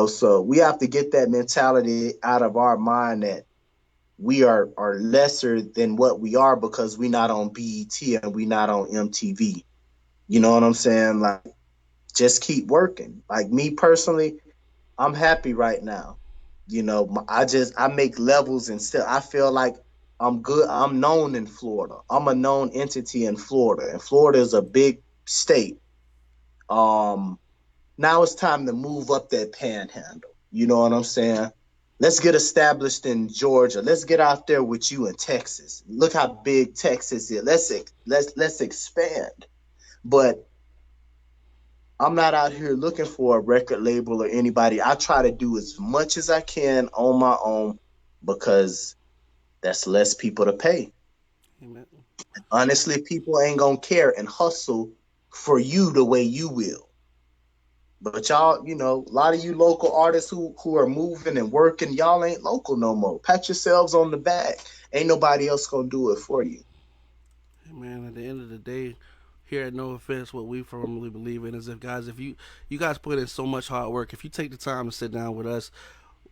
So we have to get that mentality out of our mind that we are lesser than what we are because we not on BET and we not on MTV. You know what I'm saying? Like, just keep working. Like me personally, I'm happy right now. I make levels and still I feel like I'm good. I'm known in Florida. I'm a known entity in Florida, and Florida is a big state. Um, Now it's time to move up that panhandle. You know what I'm saying? Let's get established in Georgia. Let's get out there with you in Texas. Look how big Texas is. Let's expand. But I'm not out here looking for a record label or anybody. I try to do as much as I can on my own because that's less people to pay. Amen. Honestly, people ain't gonna care and hustle for you the way you will. But y'all, a lot of you local artists who are moving and working, y'all ain't local no more. Pat yourselves on the back. Ain't nobody else gonna do it for you. Hey, man, at the end of the day, here at No Offense, what we firmly believe in is if you guys put in so much hard work, if you take the time to sit down with us,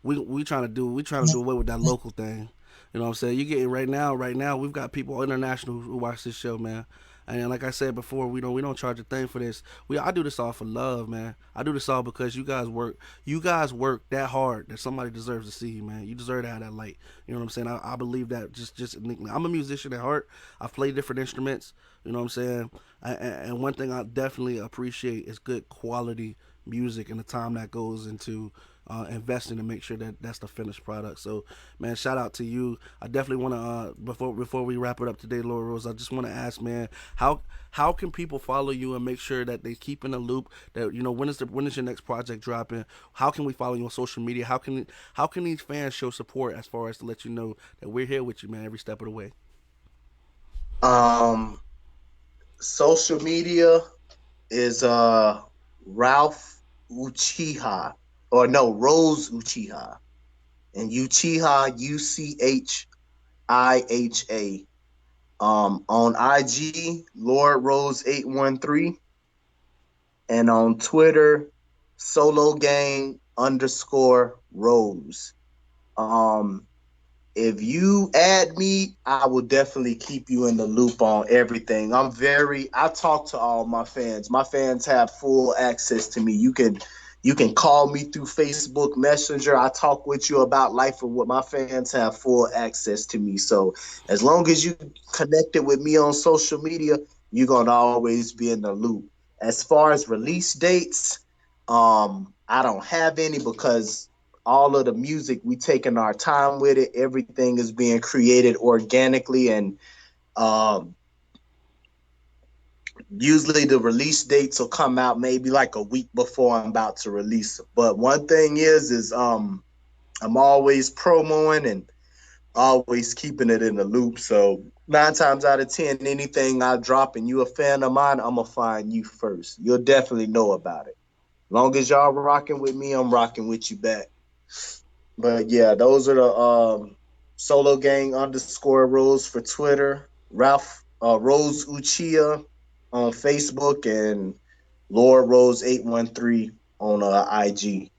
we trying to do away with that local thing. You know what I'm saying? You getting right now we've got people international who watch this show, man. And like I said before, we don't charge a thing for this. I do this all for love, man. I do this all because you guys work that hard that somebody deserves to see you, man. You deserve to have that light. You know what I'm saying? I believe that just I'm a musician at heart. I play different instruments. You know what I'm saying? And one thing I definitely appreciate is good quality music and the time that goes into investing to make sure that that's the finished product. So, man, shout out to you. I definitely want to before we wrap it up today, Laura Rose. I just want to ask, man, how can people follow you and make sure that they keep in the loop? That when is your next project dropping? How can we follow you on social media? How can these fans show support as far as to let you know that we're here with you, man, every step of the way? Um, Social media is Ralph Uchiha, or no, Rose Uchiha, and Uchiha Uchiha. On IG, Lord Rose 813, and on Twitter, Solo Gang underscore Rose. Um, if you add me, I will definitely keep you in the loop on everything. I talk to all my fans. My fans have full access to me. You can call me through Facebook Messenger. I talk with you about life and what my fans have full access to me. So as long as you connected with me on social media, you're gonna always be in the loop. As far as release dates, I don't have any because all of the music we taking our time with it. Everything is being created organically, and um, usually the release dates will come out maybe like a week before I'm about to release it. But one thing is I'm always promoing and always keeping it in the loop. So 9 times out of 10, anything I drop and you a fan of mine, I'm gonna find you first. You'll definitely know about it. Long as y'all rocking with me, I'm rocking with you back. But yeah, those are the Solo Gang underscore Rose for Twitter, Ralph Rose Uchiha on Facebook, and Lord Rose 813 on IG.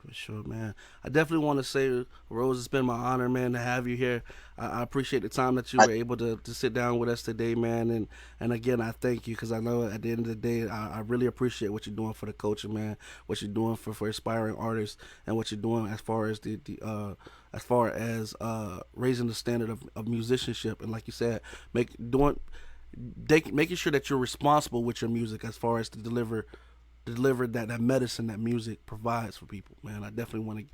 For sure, man. I definitely want to say, Rose, it's been my honor, man, to have you here. I appreciate the time that you I, were able to sit down with us today, man. And again, I thank you because I know at the end of the day, I really appreciate what you're doing for the culture, man. What you're doing for inspiring artists, and what you're doing as far as raising the standard of musicianship. And like you said, making sure that you're responsible with your music as far as to deliver that medicine that music provides for people, man. I definitely want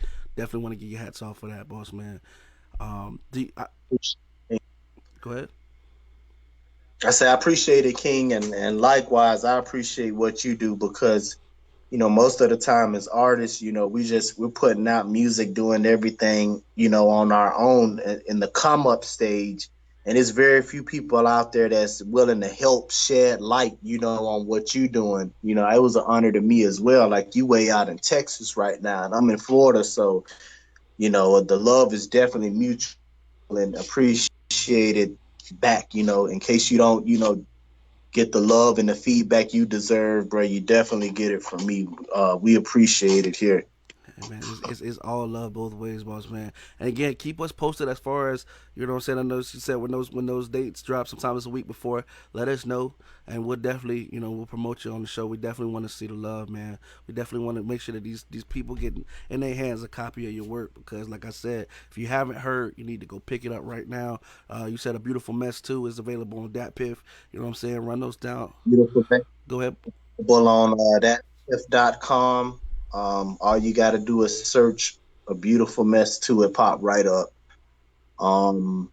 to give you hats off for that, boss, man. Go ahead. I say I appreciate it, King, and likewise I appreciate what you do because most of the time as artists, we're putting out music, doing everything, on our own in the come up stage. And there's very few people out there that's willing to help shed light, on what you're doing. It was an honor to me as well. Like you way out in Texas right now, and I'm in Florida. So, the love is definitely mutual and appreciated back, in case you don't, get the love and the feedback you deserve, bro. You definitely get it from me. We appreciate it here. Hey, man, it's all love both ways, boss, man. And again, keep us posted as far as what I'm saying. I know she said when those dates drop, sometimes a week before. Let us know, and we'll definitely we'll promote you on the show. We definitely want to see the love, man. We definitely want to make sure that these people get in their hands a copy of your work because, like I said, if you haven't heard, you need to go pick it up right now. You said A Beautiful Mess too is available on DatPiff. You know what I'm saying? Run those down. Beautiful Go ahead. available on thatif.com. All you got to do is search A Beautiful Mess 2. It pop right up. Um,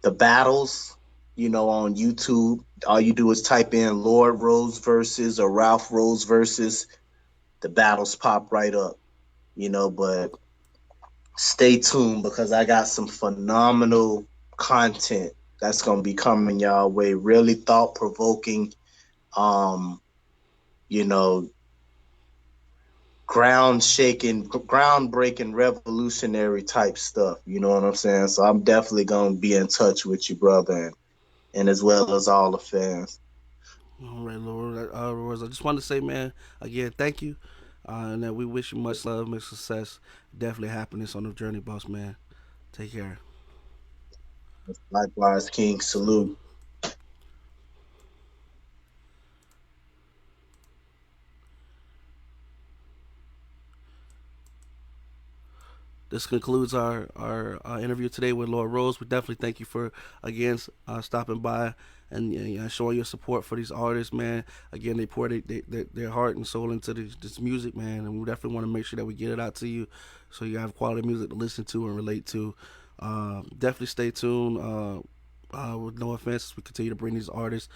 the battles, on YouTube, all you do is type in Lord Rose versus or Ralph Rose versus. The battles pop right up. But stay tuned because I got some phenomenal content that's gonna be coming y'all way. Really thought provoking, um, you know, groundbreaking, revolutionary type stuff. You know what I'm saying? So I'm definitely gonna be in touch with you, brother, and as well as all the fans. All right, Lord. Royce, I just wanted to say, man, again, thank you, and that we wish you much love, much success, definitely happiness on the journey, boss man. Take care. Likewise, King. Salute. This concludes our interview today with Lord Rose. We definitely thank you for again stopping by and showing your support for these artists, man. Again, they pour their heart and soul into this music, man, and we definitely want to make sure that we get it out to you, so you have quality music to listen to and relate to. Definitely stay tuned. With no offense, we continue to bring these artists.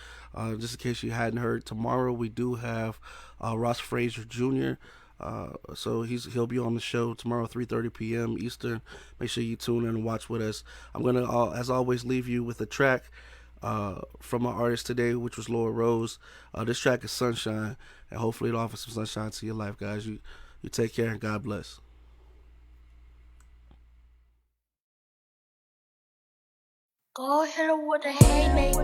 Just in case you hadn't heard, tomorrow we do have Ross Frazier Jr. So he'll be on the show tomorrow, 3:30 p.m. Eastern. Make sure you tune in and watch with us. I'm gonna, as always, leave you with a track from our artist today, which was Lord Rose. This track is Sunshine, and hopefully it offers some sunshine to your life, guys. You take care and God bless. Go hit her with a haymaker.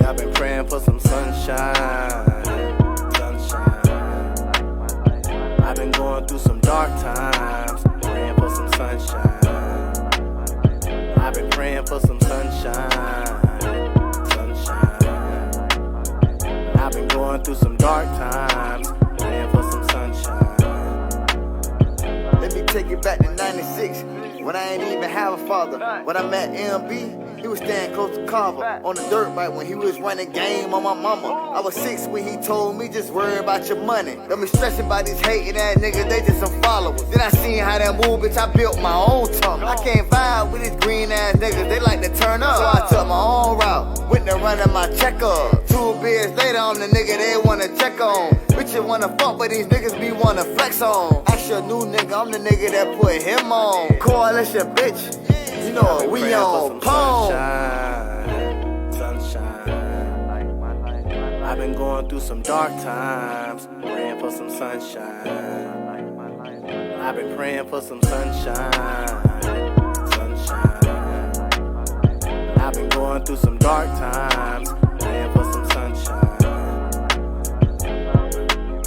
I've been praying for some sunshine, sunshine. I've been going through some dark times, praying for some sunshine. I've been praying for some sunshine, sunshine. I've been going through some dark times, praying for some sunshine. Let me take it back to 96, when I ain't even have a father. When I met MB, he was staying close to Carver on the dirt bike when he was running game on my mama. I was 6 when he told me just worry about your money. Got me stressing about these hating ass niggas, they just some followers. Then I seen how that move, bitch, I built my own tunnel. I can't vibe with these green ass niggas, they like to turn up. So I took my own route, went to running my check up. 2 beers later, I'm the nigga they wanna check on. Bitches wanna fuck, but these niggas be wanna flex on. Ask your new nigga, I'm the nigga that put him on. Coalition, bitch. You know, we on pole. Sunshine. I've been going through some dark times, praying for some sunshine. I've been praying for some sunshine, sunshine. I've been going through some dark times, praying for some sunshine.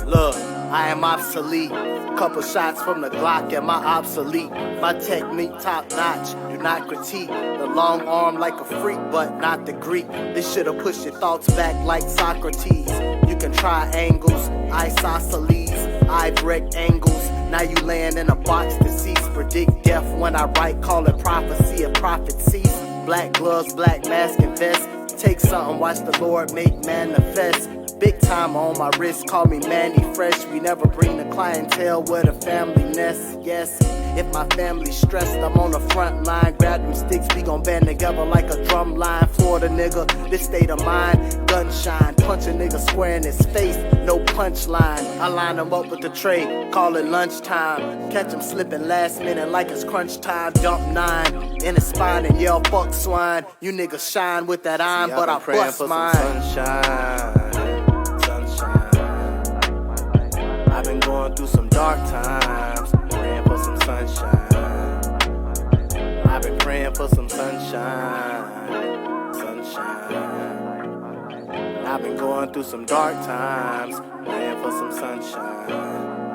Look, I am obsolete. Couple shots from the Glock and my obsolete. My technique top notch, do not critique. The long arm like a freak, but not the Greek. This should've pushed your thoughts back like Socrates. You can try angles, isosceles, I break angles. Now you laying in a box deceased. Predict death when I write, call it prophecy of prophecies. Black gloves, black mask and vest. Take something, watch the Lord make manifest. Big time on my wrist, call me Manny Fresh. We never bring the clientele where the family nest. Yes, if my family's stressed, I'm on the front line. Grab them sticks, we gon' band together like a drum line. Florida nigga, this state of mind, gunshine. Punch a nigga square in his face, no punchline. I line him up with the tray, call it lunchtime. Catch him slipping last minute like it's crunch time. Dump 9 in his spine and yell fuck swine. You niggas shine with that iron, but I bust mine. Sunshine. I've been going through some dark times, praying for some sunshine. I've been praying for some sunshine, sunshine. I've been going through some dark times, praying for some sunshine.